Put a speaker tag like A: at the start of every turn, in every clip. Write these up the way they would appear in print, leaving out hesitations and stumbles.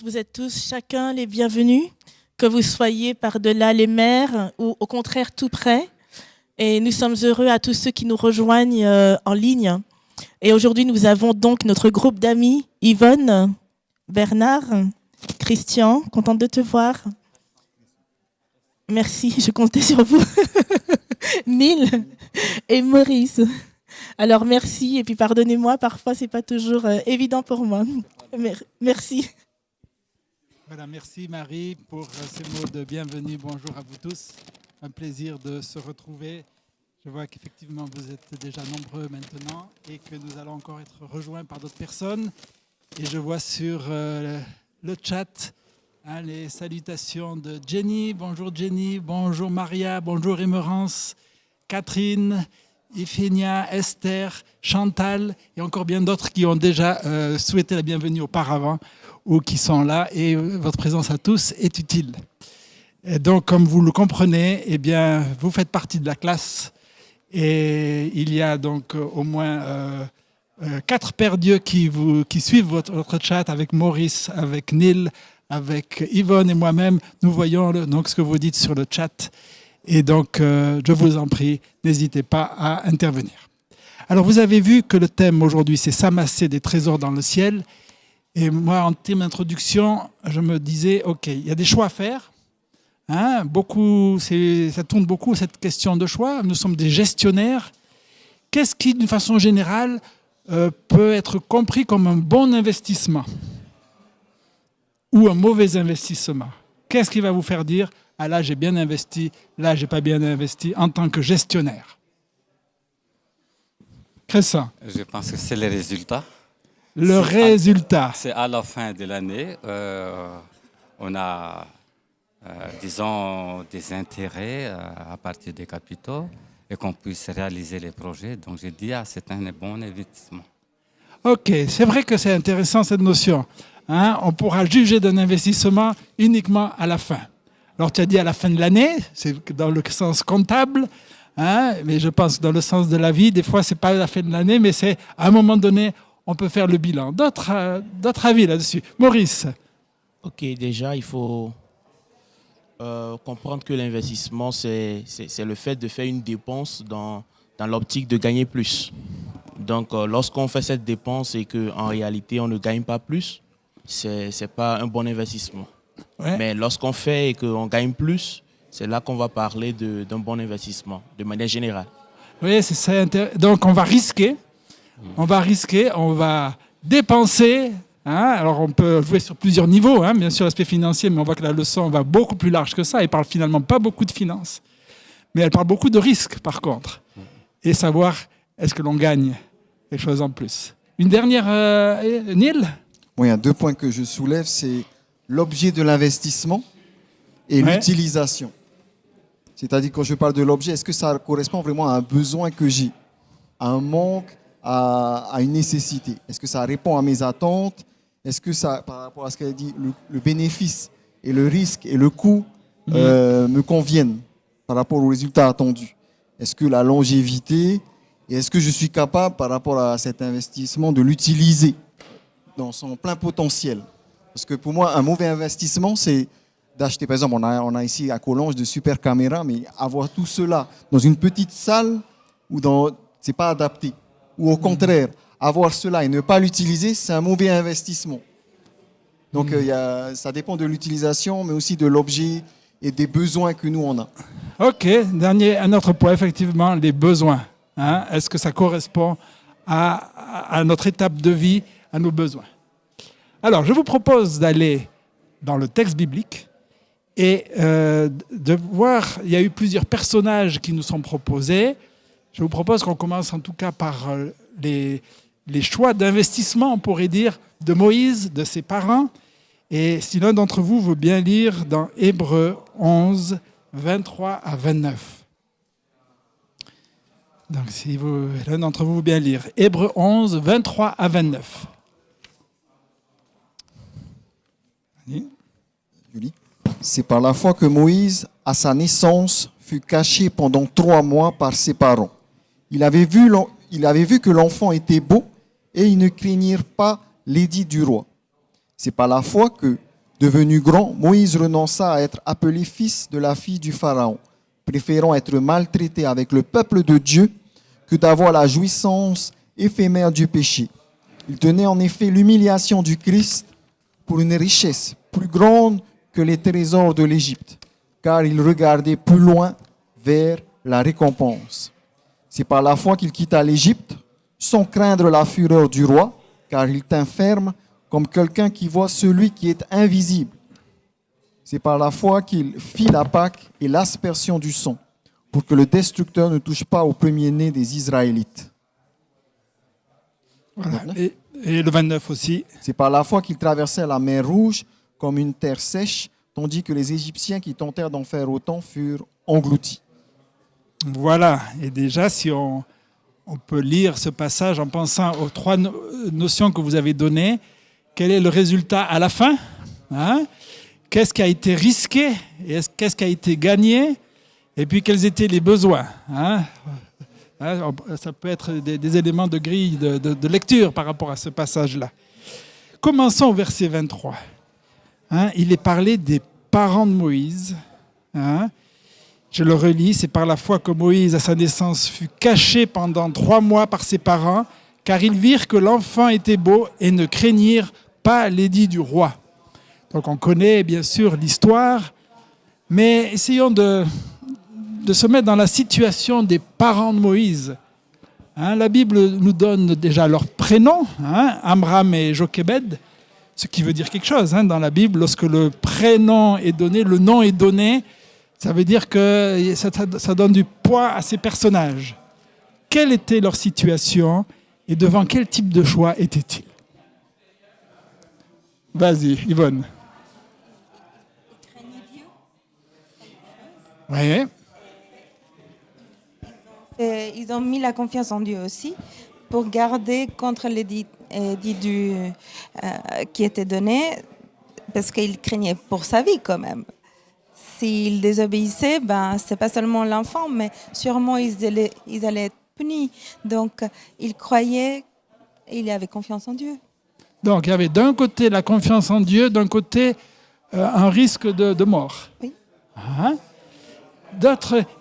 A: vous êtes tous chacun les bienvenus, que vous soyez par-delà les mers ou au contraire tout près. Et nous sommes heureux à tous ceux qui nous rejoignent en ligne. Et aujourd'hui, nous avons donc notre groupe d'amis, Yvonne, Bernard, Christian, contente de te voir. Merci, je comptais sur vous. Neil et Maurice. Alors merci et puis pardonnez-moi, parfois c'est pas toujours évident pour moi. Merci.
B: Voilà, merci Marie pour ces mots de bienvenue. Bonjour à vous tous. Un plaisir de se retrouver. Je vois qu'effectivement vous êtes déjà nombreux maintenant et que nous allons encore être rejoints par d'autres personnes. Et je vois sur le chat les salutations de Jenny. Bonjour Jenny, bonjour Maria, bonjour Émerance, Catherine, Iphénia, Esther, Chantal et encore bien d'autres qui ont déjà souhaité la bienvenue auparavant ou qui sont là. Et votre présence à tous est utile. Et donc, comme vous le comprenez, eh bien, vous faites partie de la classe. Et il y a donc au moins 4 pères Dieu qui suivent votre chat avec Maurice, avec Neil, avec Yvonne et moi-même. Nous voyons donc ce que vous dites sur le chat. Et donc, je vous en prie, n'hésitez pas à intervenir. Alors, vous avez vu que le thème aujourd'hui, c'est s'amasser des trésors dans le ciel. Et moi, en termes d'introduction, je me disais, OK, il y a des choix à faire. Ça tourne beaucoup cette question de choix. Nous sommes des gestionnaires. Qu'est-ce qui, d'une façon générale, peut être compris comme un bon investissement ou un mauvais investissement? Qu'est-ce qui va vous faire dire « Ah là, j'ai bien investi, là, j'ai pas bien investi » en tant que gestionnaire? Christian?
C: Je pense que c'est les résultats.
B: Le résultat.
C: C'est à la fin de l'année. On a, disons, des intérêts à partir des capitaux et qu'on puisse réaliser les projets. Donc, je dis, c'est un bon investissement.
B: OK, c'est vrai que c'est intéressant cette notion. On pourra juger d'un investissement uniquement à la fin. Alors, tu as dit à la fin de l'année, c'est dans le sens comptable, mais je pense que dans le sens de la vie, des fois, ce n'est pas à la fin de l'année, mais c'est à un moment donné, on peut faire le bilan. D'autres avis là-dessus? Maurice?
D: OK, déjà, il faut comprendre que l'investissement, c'est le fait de faire une dépense dans l'optique de gagner plus. Donc, lorsqu'on fait cette dépense et qu'en réalité, on ne gagne pas plus, ce n'est pas un bon investissement. Ouais. Mais lorsqu'on fait et qu'on gagne plus, c'est là qu'on va parler d'un bon investissement, de manière générale.
B: Oui, c'est ça. Donc, on va risquer, on va dépenser. Alors, on peut jouer sur plusieurs niveaux, bien sûr, l'aspect financier, mais on voit que la leçon va beaucoup plus large que ça. Elle parle finalement pas beaucoup de finances, mais elle parle beaucoup de risques, par contre. Et savoir, est-ce que l'on gagne quelque chose en plus? Une dernière, Neil?
E: Oui, il y a 2 points que je soulève, c'est l'objet de l'investissement et l'utilisation. C'est-à-dire, quand je parle de l'objet, est-ce que ça correspond vraiment à un besoin que j'ai, à un manque, à une nécessité? Est-ce que ça répond à mes attentes? Est-ce que ça, par rapport à ce qu'elle dit, le bénéfice et le risque et le coût me conviennent par rapport aux résultats attendus? Est-ce que la longévité, et est-ce que je suis capable, par rapport à cet investissement, de l'utiliser dans son plein potentiel? Parce que pour moi, un mauvais investissement, c'est d'acheter, par exemple, on a ici à Collonges de super caméras, mais avoir tout cela dans une petite salle où c'est pas adapté. Ou au contraire, avoir cela et ne pas l'utiliser, c'est un mauvais investissement. Donc, ça dépend de l'utilisation, mais aussi de l'objet et des besoins que nous, on a.
B: OK. Un autre point, effectivement, les besoins. Est-ce que ça correspond à notre étape de vie, à nos besoins? Alors, je vous propose d'aller dans le texte biblique et de voir, il y a eu plusieurs personnages qui nous sont proposés. Je vous propose qu'on commence en tout cas par les choix d'investissement, on pourrait dire, de Moïse, de ses parents. Et si l'un d'entre vous veut bien lire dans Hébreux 11, 23 à 29. Donc, si l'un d'entre vous veut bien lire Hébreux 11, 23 à 29.
E: Julie. C'est par la foi que Moïse, à sa naissance, fut caché pendant 3 mois par ses parents. Il avait vu que l'enfant était beau et ils ne craignirent pas l'édit du roi. C'est par la foi que, Devenu grand, Moïse renonça à être appelé fils de la fille du Pharaon, préférant être maltraité avec le peuple de Dieu que d'avoir la jouissance éphémère du péché. Il tenait en effet l'humiliation du Christ pour une richesse plus grande que les trésors de l'Égypte, car il regardait plus loin vers la récompense. C'est par la foi qu'il quitta l'Égypte, sans craindre la fureur du roi, car il tint ferme comme quelqu'un qui voit celui qui est invisible. C'est par la foi qu'il fit la Pâque et l'aspersion du sang, pour que le destructeur ne touche pas au premier-né des Israélites.
B: Voilà. Et le 29 aussi.
E: C'est par la foi qu'ils traversèrent la mer Rouge comme une terre sèche, tandis que les Égyptiens qui tentèrent d'en faire autant furent engloutis.
B: Voilà. Et déjà, si on peut lire ce passage en pensant aux trois notions que vous avez données, quel est le résultat à la fin, hein? Qu'est-ce qui a été risqué et qu'est-ce qui a été gagné? Et puis, quels étaient les besoins, hein? Ça peut être des éléments de grille de lecture par rapport à ce passage-là. Commençons au verset 23. Hein, il est parlé des parents de Moïse. Hein, je le relis. C'est par la foi que Moïse, à sa naissance, fut caché pendant 3 mois par ses parents, car ils virent que l'enfant était beau et ne craignirent pas l'édit du roi. Donc on connaît bien sûr l'histoire, mais essayons de se mettre dans la situation des parents de Moïse. Hein, la Bible nous donne déjà leur prénom, hein, Amram et Jochebed, ce qui veut dire quelque chose. Hein, dans la Bible, lorsque le prénom est donné, le nom est donné, ça veut dire que ça donne du poids à ces personnages. Quelle était leur situation et devant quel type de choix étaient-ils? Vas-y, Yvonne. Oui.
F: Ils ont mis la confiance en Dieu aussi pour garder contre l'édit qui était donné, parce qu'ils craignaient pour sa vie quand même. S'ils désobéissaient, c'est pas seulement l'enfant, mais sûrement ils allaient être punis. Donc ils croyaient et ils avaient confiance en Dieu.
B: Donc il y avait d'un côté la confiance en Dieu, d'un côté un risque de mort.
F: Oui.
B: Hein?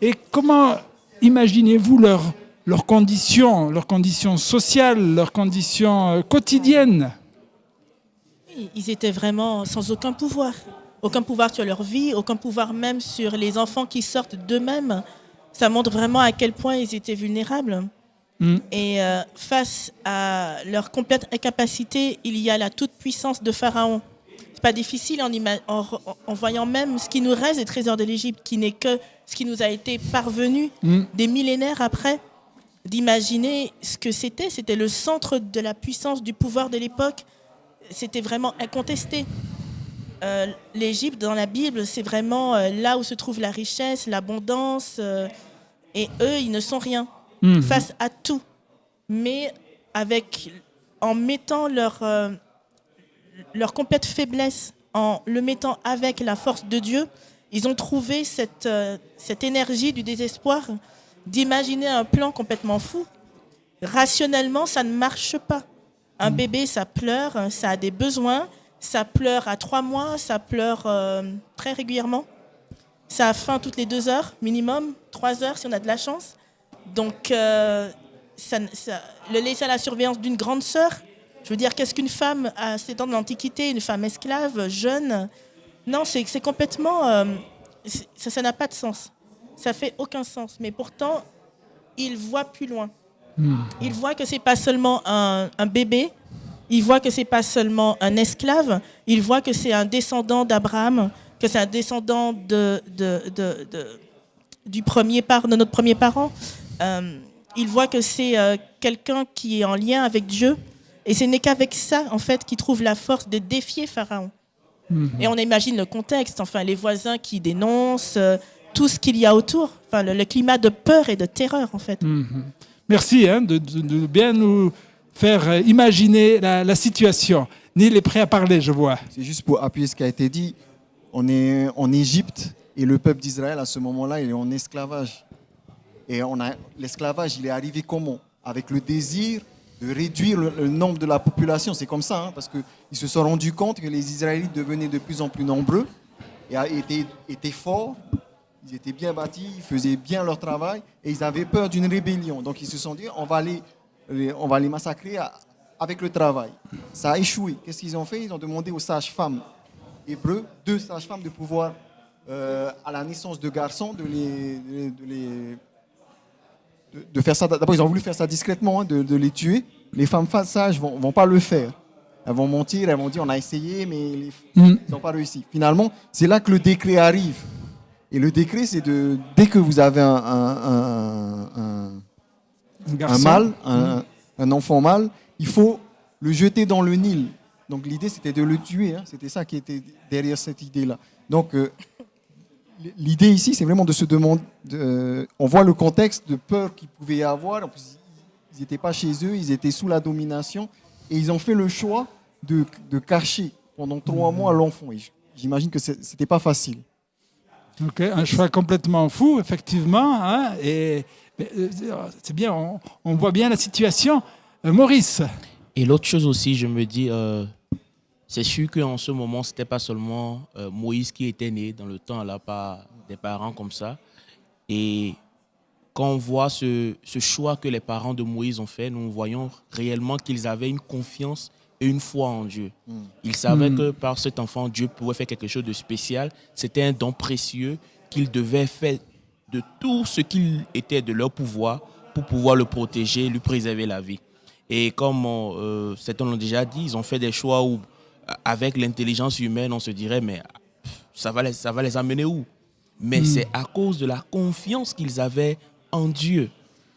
B: Et comment imaginez-vous leurs conditions sociales, leurs conditions quotidiennes?
A: Ils étaient vraiment sans aucun pouvoir sur leur vie, aucun pouvoir même sur les enfants qui sortent d'eux-mêmes. Ça montre vraiment à quel point ils étaient vulnérables. Et face à leur complète incapacité, il y a la toute-puissance de Pharaon. C'est pas difficile en voyant même ce qui nous reste des trésors de l'Égypte, qui n'est que ce qui nous a été parvenu des millénaires après, d'imaginer ce que c'était. C'était le centre de la puissance du pouvoir de l'époque. C'était vraiment incontesté. L'Égypte, dans la Bible, c'est vraiment là où se trouve la richesse, l'abondance. Et eux, ils ne sont rien face à tout. Mais en mettant leur complète faiblesse, en le mettant avec la force de Dieu, ils ont trouvé cette énergie du désespoir d'imaginer un plan complètement fou. Rationnellement, ça ne marche pas. Un bébé, ça pleure, ça a des besoins, ça pleure à 3 mois, ça pleure très régulièrement. Ça a faim toutes les 2 heures, minimum, 3 heures si on a de la chance. Donc, le laisser à la surveillance d'une grande sœur. Je veux dire, qu'est-ce qu'une femme à ces temps de l'Antiquité, une femme esclave, jeune? Non, c'est complètement... ça n'a pas de sens. Ça fait aucun sens. Mais pourtant, il voit plus loin. Il voit que c'est pas seulement un bébé. Il voit que c'est pas seulement un esclave. Il voit que c'est un descendant d'Abraham, que c'est un descendant de notre premier parent. Il voit que c'est quelqu'un qui est en lien avec Dieu. Et ce n'est qu'avec ça, en fait, qu'il trouve la force de défier Pharaon. Et on imagine le contexte, enfin, les voisins qui dénoncent, tout ce qu'il y a autour, enfin, le climat de peur et de terreur, en fait.
B: Merci de bien nous faire imaginer la situation. Neil est prêt à parler, je vois.
E: C'est juste pour appuyer ce qui a été dit. On est en Égypte et le peuple d'Israël, à ce moment-là, il est en esclavage. Et l'esclavage, il est arrivé comment? Avec le désir de réduire le nombre de la population. C'est comme ça, hein, parce qu'ils se sont rendus compte que les Israélites devenaient de plus en plus nombreux et étaient forts, ils étaient bien bâtis, ils faisaient bien leur travail et ils avaient peur d'une rébellion. Donc ils se sont dit, on va les massacrer avec le travail. Ça a échoué. Qu'est-ce qu'ils ont fait? Ils ont demandé aux sages-femmes hébreux, 2 sages-femmes, de pouvoir, à la naissance de garçons, de faire ça. D'abord, ils ont voulu faire ça discrètement, hein, de les tuer. Les femmes sages ne vont pas le faire. Elles vont mentir, elles vont dire on a essayé, mais ils n'ont pas réussi. Finalement, c'est là que le décret arrive. Et le décret, c'est dès que vous avez un mâle, un enfant mâle, il faut le jeter dans le Nil. Donc l'idée, c'était de le tuer. Hein. C'était ça qui était derrière cette idée-là. Donc l'idée ici, c'est vraiment de se demander. On voit le contexte de peur qu'ils pouvaient y avoir. En plus, ils n'étaient pas chez eux, ils étaient sous la domination. Et ils ont fait le choix de cacher pendant 3 mois l'enfant. Et j'imagine que ce n'était pas facile.
B: Ok, un choix complètement fou, effectivement. Hein, c'est bien, on voit bien la situation. Maurice.
D: Et l'autre chose aussi, je me dis, c'est sûr qu'en ce moment, ce n'était pas seulement Moïse qui était né dans le temps là par des parents comme ça. Et quand on voit ce choix que les parents de Moïse ont fait, nous voyons réellement qu'ils avaient une confiance et une foi en Dieu. Ils savaient que par cet enfant, Dieu pouvait faire quelque chose de spécial. C'était un don précieux qu'ils devaient faire de tout ce qu'il était de leur pouvoir pour pouvoir le protéger, lui préserver la vie. Et comme certains l'ont déjà dit, ils ont fait des choix où, avec l'intelligence humaine, on se dirait, mais ça va les amener où? Mais c'est à cause de la confiance qu'ils avaient en Dieu.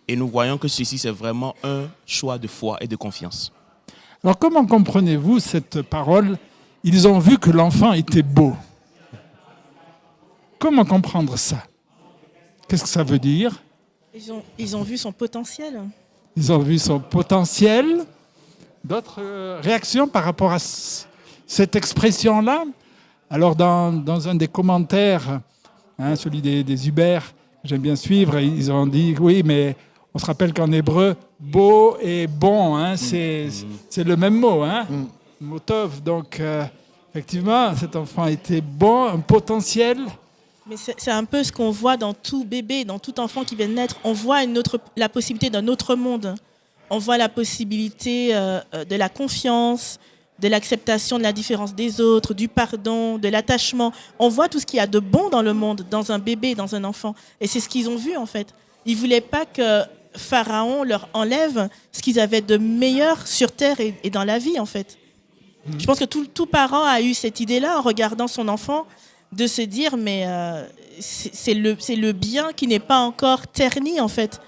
D: Et nous voyons que ceci, c'est vraiment un choix de foi et de confiance.
B: Alors, comment comprenez-vous cette parole? Ils ont vu que l'enfant était beau. Comment comprendre ça? Qu'est-ce que ça veut dire?
A: Ils ont vu son potentiel.
B: Ils ont vu son potentiel. D'autres réactions par rapport à cette expression-là? Alors, dans un des commentaires, hein, celui des Uber, j'aime bien suivre, ils ont dit, oui, mais on se rappelle qu'en hébreu, beau et bon, hein, c'est le même mot, hein, mot tov. Donc, effectivement, cet enfant était bon, un potentiel.
A: Mais c'est un peu ce qu'on voit dans tout bébé, dans tout enfant qui vient de naître. On voit la possibilité d'un autre monde. On voit la possibilité de la confiance, de l'acceptation de la différence des autres, du pardon, de l'attachement. On voit tout ce qu'il y a de bon dans le monde, dans un bébé, dans un enfant. Et c'est ce qu'ils ont vu, en fait. Ils ne voulaient pas que Pharaon leur enlève ce qu'ils avaient de meilleur sur terre et dans la vie, en fait. Je pense que tout parent a eu cette idée-là en regardant son enfant, de se dire, mais c'est le bien qui n'est pas encore terni, en fait,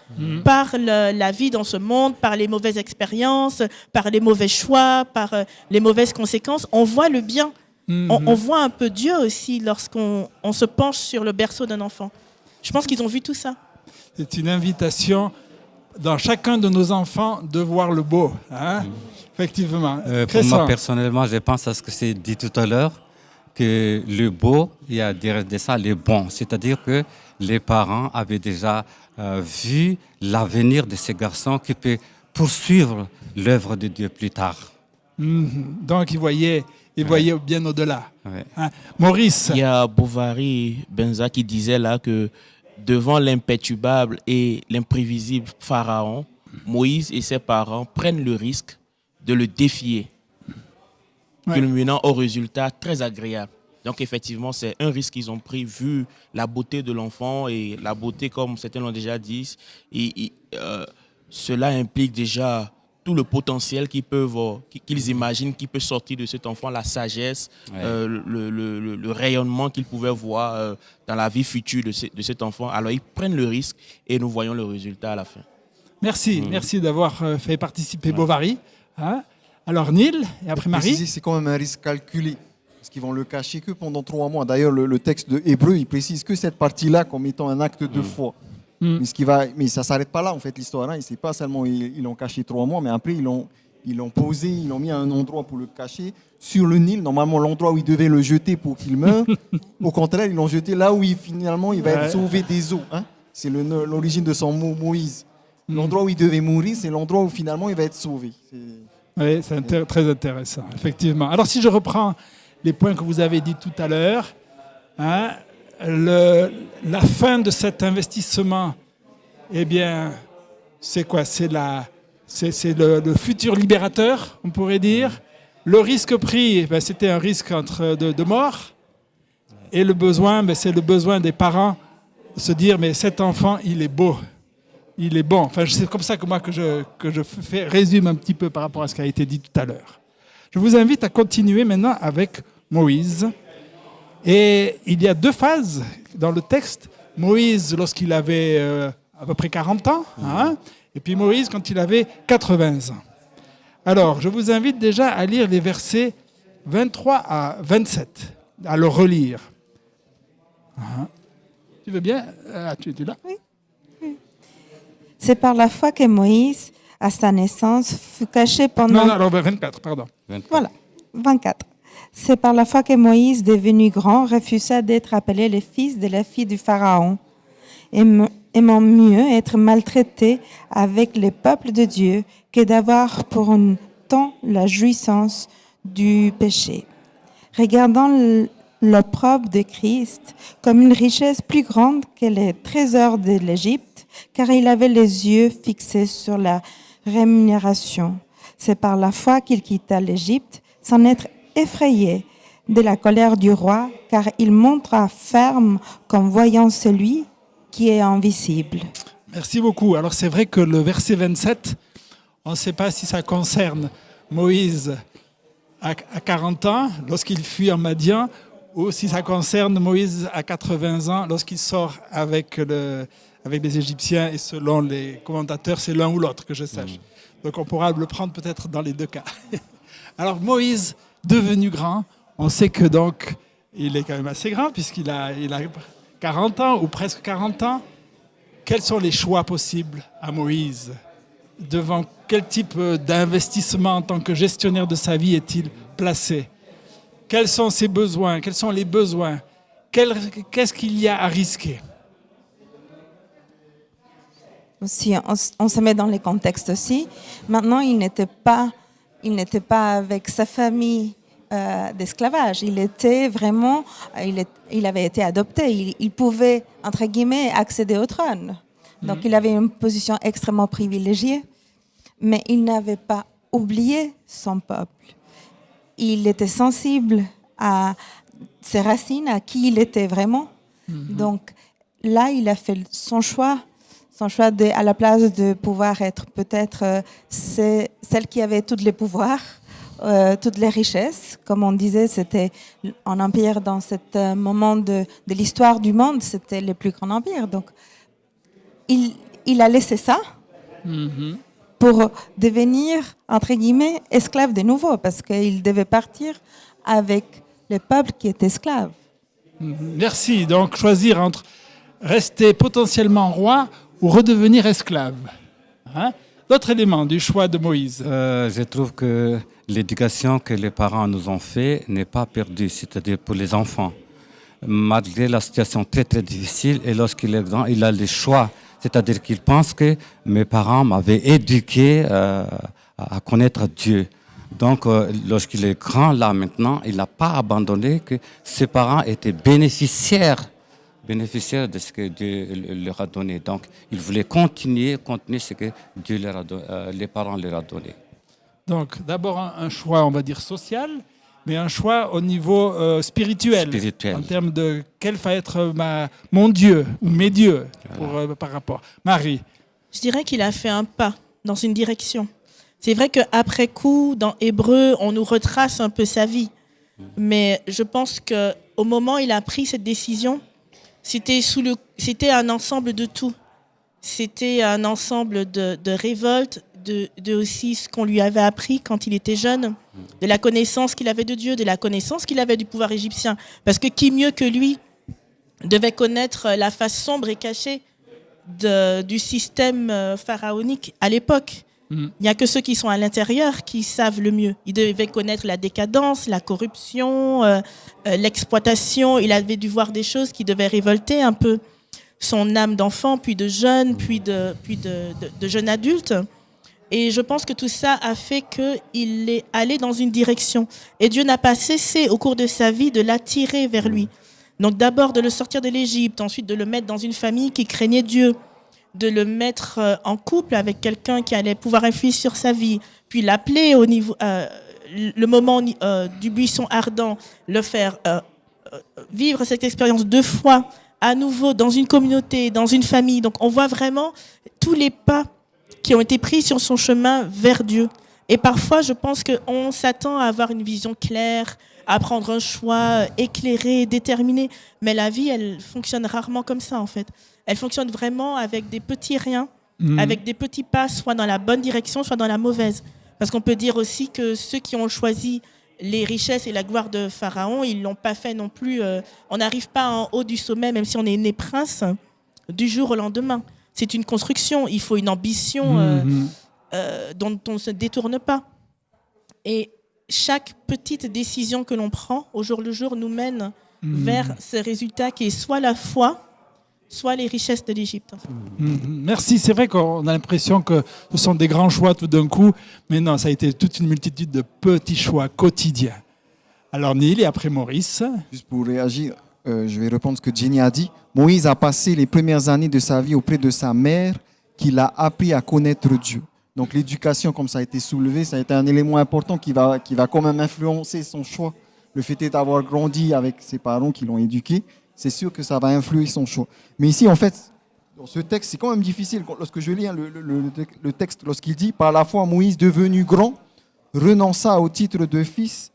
A: par la vie dans ce monde, par les mauvaises expériences, par les mauvais choix, par les mauvaises conséquences. On voit le bien. On voit un peu Dieu aussi lorsqu'on se penche sur le berceau d'un enfant. Je pense qu'ils ont vu tout ça.
B: C'est une invitation dans chacun de nos enfants de voir le beau. Hein? Effectivement.
C: Pour moi, personnellement, je pense à ce que c'est dit tout à l'heure, que le beau, il y a derrière de ça le bon. C'est-à-dire que les parents avaient déjà vu l'avenir de ces garçons qui peut poursuivre l'œuvre de Dieu plus tard.
B: Donc, ils voyaient bien au-delà.
C: Ouais.
B: Hein? Maurice.
D: Il y a Bovary Benza qui disait là que devant l'imperturbable et l'imprévisible Pharaon, Moïse et ses parents prennent le risque de le défier, culminant au résultat très agréable. Donc effectivement, c'est un risque qu'ils ont pris vu la beauté de l'enfant et la beauté, comme certains l'ont déjà dit, cela implique déjà tout le potentiel qu'ils imaginent qui peut sortir de cet enfant, la sagesse, le rayonnement qu'ils pouvaient voir dans la vie future de cet enfant. Alors ils prennent le risque et nous voyons le résultat à la fin.
B: Merci d'avoir fait participer Bovary. Hein? Alors Neil et après Marie.
E: C'est quand même un risque calculé, parce qu'ils vont le cacher que pendant 3 mois. D'ailleurs, le texte de Hébreu, il précise que cette partie-là comme étant un acte de foi. Mais ça ne s'arrête pas là, en fait, l'histoire. Hein. C'est pas seulement ils l'ont caché 3 mois, mais après, ils l'ont posé, ils l'ont mis à un endroit pour le cacher, sur le Nil, normalement l'endroit où ils devaient le jeter pour qu'il meure. Au contraire, ils l'ont jeté là où finalement il va être sauvé des eaux. Hein. C'est l'origine de son mot Moïse. L'endroit où il devait mourir, c'est l'endroit où finalement il va être sauvé.
B: Oui, c'est très intéressant, effectivement. Alors, si je reprends les points que vous avez dit tout à l'heure, hein, la fin de cet investissement, eh bien, c'est quoi? C'est le futur libérateur, on pourrait dire. Le risque pris, ben, c'était un risque de mort. Et le besoin, ben, c'est le besoin des parents de se dire, mais cet enfant, il est beau. Il est bon. Enfin, c'est comme ça que moi que je résume un petit peu par rapport à ce qui a été dit tout à l'heure. Je vous invite à continuer maintenant avec Moïse. Et il y a 2 phases dans le texte. Moïse, lorsqu'il avait à peu près 40 ans, hein, et puis Moïse quand il avait 80 ans. Alors, je vous invite déjà à lire les versets 23 à 27, à le relire. Hein. Tu veux bien? Tu es là?
F: Oui. C'est par la foi que Moïse, à sa naissance, fut caché pendant...
B: Non, alors 24, pardon.
C: 24.
F: Voilà, 24. C'est par la foi que Moïse, devenu grand, refusa d'être appelé le fils de la fille du Pharaon, aimant mieux être maltraité avec les peuples de Dieu que d'avoir pour un temps la jouissance du péché. Regardant l'opprobre de Christ comme une richesse plus grande que les trésors de l'Égypte, car il avait les yeux fixés sur la rémunération. C'est par la foi qu'il quitta l'Égypte sans être effrayé de la colère du roi, car il montra ferme comme voyant celui qui est invisible.
B: Merci beaucoup. Alors c'est vrai que le verset 27, on ne sait pas si ça concerne Moïse à 40 ans, lorsqu'il fuit en Madian, ou si ça concerne Moïse à 80 ans, lorsqu'il sort avec les Égyptiens, et selon les commentateurs, c'est l'un ou l'autre, que je sache. Donc on pourra le prendre peut-être dans les 2 cas. Alors Moïse, devenu grand, on sait que donc, il est quand même assez grand, puisqu'il a 40 ans, ou presque 40 ans. Quels sont les choix possibles à Moïse? Devant quel type d'investissement en tant que gestionnaire de sa vie est-il placé? Quels sont ses besoins? Quels sont les besoins? Qu'est-ce qu'il y a à risquer?
F: Aussi, on se met dans les contextes aussi. Maintenant, il n'était pas avec sa famille d'esclavage. Il était vraiment, il avait été adopté. Il pouvait, entre guillemets, accéder au trône. Donc, il avait une position extrêmement privilégiée. Mais il n'avait pas oublié son peuple. Il était sensible à ses racines, à qui il était vraiment. Donc, là, il a fait son choix à la place de pouvoir être peut-être celle qui avait tous les pouvoirs, toutes les richesses. Comme on disait, c'était un empire dans ce moment de l'histoire du monde, c'était le plus grand empire. Donc, il a laissé ça pour devenir, entre guillemets, esclave de nouveau, parce qu'il devait partir avec le peuple qui est esclave.
B: Merci. Donc, choisir entre rester potentiellement roi ou redevenir esclave. Hein? D'autres éléments du choix de Moïse?
C: Je trouve que l'éducation que les parents nous ont fait n'est pas perdue, c'est-à-dire pour les enfants. Malgré la situation très très difficile, et lorsqu'il est grand, il a le choix. C'est-à-dire qu'il pense que mes parents m'avaient éduqué à connaître Dieu. Donc, lorsqu'il est grand, là, maintenant, il n'a pas abandonné que ses parents étaient bénéficiaires de ce que Dieu leur a donné. Donc, il voulait continuer ce que Dieu les parents leur a donné.
B: Donc, d'abord un choix, on va dire, social, mais un choix au niveau spirituel. En termes de quel va être mon Dieu ou mes dieux par rapport. Marie?
A: Je dirais qu'il a fait un pas dans une direction. C'est vrai qu'après coup, dans Hébreu, on nous retrace un peu sa vie. Mais je pense qu'au moment où il a pris cette décision, c'était un ensemble de tout. C'était un ensemble de révoltes, de aussi ce qu'on lui avait appris quand il était jeune, de la connaissance qu'il avait de Dieu, de la connaissance qu'il avait du pouvoir égyptien. Parce que qui mieux que lui devait connaître la face sombre et cachée du système pharaonique à l'époque. Il n'y a que ceux qui sont à l'intérieur qui savent le mieux. Il devait connaître la décadence, la corruption, l'exploitation. Il avait dû voir des choses qui devaient révolter un peu. son âme d'enfant, puis de jeune, puis de jeune adulte. Et je pense que tout ça a fait qu'il est allé dans une direction. Et Dieu n'a pas cessé au cours de sa vie de l'attirer vers lui. Donc d'abord de le sortir de l'Égypte, ensuite de le mettre dans une famille qui craignait Dieu, de le mettre en couple avec quelqu'un qui allait pouvoir influer sur sa vie, puis l'appeler au niveau, le moment du buisson ardent, le faire vivre cette expérience 2 fois à nouveau dans une communauté, dans une famille. Donc on voit vraiment tous les pas qui ont été pris sur son chemin vers Dieu. Et parfois, je pense qu'on s'attend à avoir une vision claire, à prendre un choix éclairé, déterminé. Mais la vie, elle fonctionne rarement comme ça, en fait. Elle fonctionne vraiment avec des petits riens, avec des petits pas, soit dans la bonne direction, soit dans la mauvaise. Parce qu'on peut dire aussi que ceux qui ont choisi les richesses et la gloire de Pharaon, ils ne l'ont pas fait non plus. On n'arrive pas en haut du sommet, même si on est né prince, du jour au lendemain. C'est une construction, il faut une ambition dont on ne se détourne pas. Et chaque petite décision que l'on prend au jour le jour nous mène vers ce résultat qui est soit la foi, soit les richesses de l'Égypte. En fait.
B: Merci, c'est vrai qu'on a l'impression que ce sont des grands choix tout d'un coup, mais non, ça a été toute une multitude de petits choix quotidiens. Alors Neil et après Maurice.
E: Juste pour réagir, je vais répondre ce que Jenny a dit. Moïse a passé les premières années de sa vie auprès de sa mère qui l'a appris à connaître Dieu. Donc l'éducation, comme ça a été soulevé, ça a été un élément important qui va quand même influencer son choix. Le fait d'avoir grandi avec ses parents qui l'ont éduqué, c'est sûr que ça va influer son choix. Mais ici, en fait, dans ce texte, c'est quand même difficile. Lorsque je lis le texte, lorsqu'il dit « Par la foi, Moïse, devenu grand, renonça au titre de fils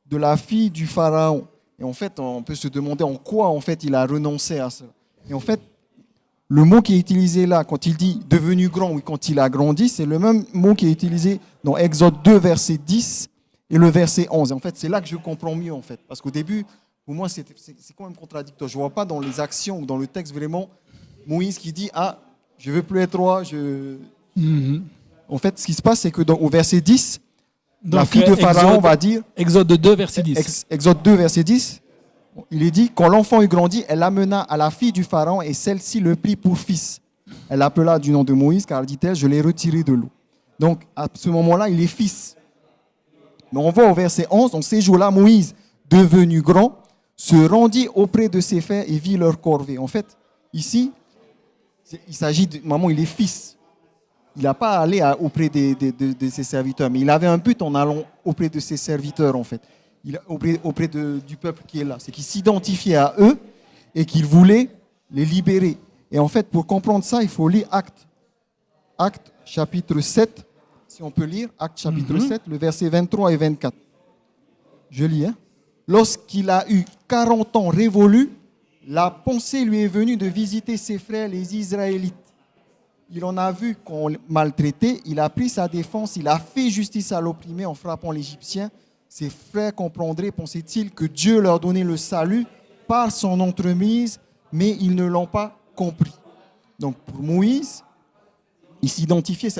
E: de la fille du Pharaon. » Et en fait, on peut se demander en quoi en fait, il a renoncé à ça. Et en fait, le mot qui est utilisé là, quand il dit « devenu grand » ou quand il a grandi, c'est le même mot qui est utilisé dans Exode 2, verset 10 et le verset 11. Et en fait, c'est là que je comprends mieux, en fait. Parce qu'au début, pour moi, c'est quand même contradictoire. Je ne vois pas dans les actions ou dans le texte vraiment Moïse qui dit « Ah, je ne veux plus être roi. » En fait, ce qui se passe, c'est que au verset 10, donc, la fille de Pharaon va dire...
B: Exode 2, verset 10.
E: Exode 2, verset 10. Il est dit « Quand l'enfant eut grandi, elle amena à la fille du Pharaon et celle-ci le prit pour fils. Elle l'appela du nom de Moïse, car dit-elle, je l'ai retiré de l'eau. » Donc, à ce moment-là, il est fils. Mais on voit au verset 11, dans ces jours-là, Moïse, devenu grand, se rendit auprès de ses frères et vit leur corvée. En fait, ici, il s'agit de... Maman, il est fils. Il n'a pas à aller auprès de ses serviteurs, mais il avait un but en allant auprès de ses serviteurs, en fait. Auprès du peuple qui est là. C'est qu'il s'identifiait à eux et qu'il voulait les libérer. Et en fait, pour comprendre ça, il faut lire Actes chapitre 7, si on peut lire, Actes chapitre 7, le verset 23 et 24. Je lis, hein. Lorsqu'il a eu 40 ans révolus, la pensée lui est venue de visiter ses frères les Israélites. Il en a vu qu'on maltraitait, il a pris sa défense, il a fait justice à l'opprimé en frappant l'Égyptien. Ses frères comprendraient, pensait-il, que Dieu leur donnait le salut par son entremise, mais ils ne l'ont pas compris. Donc pour Moïse, il s'identifiait.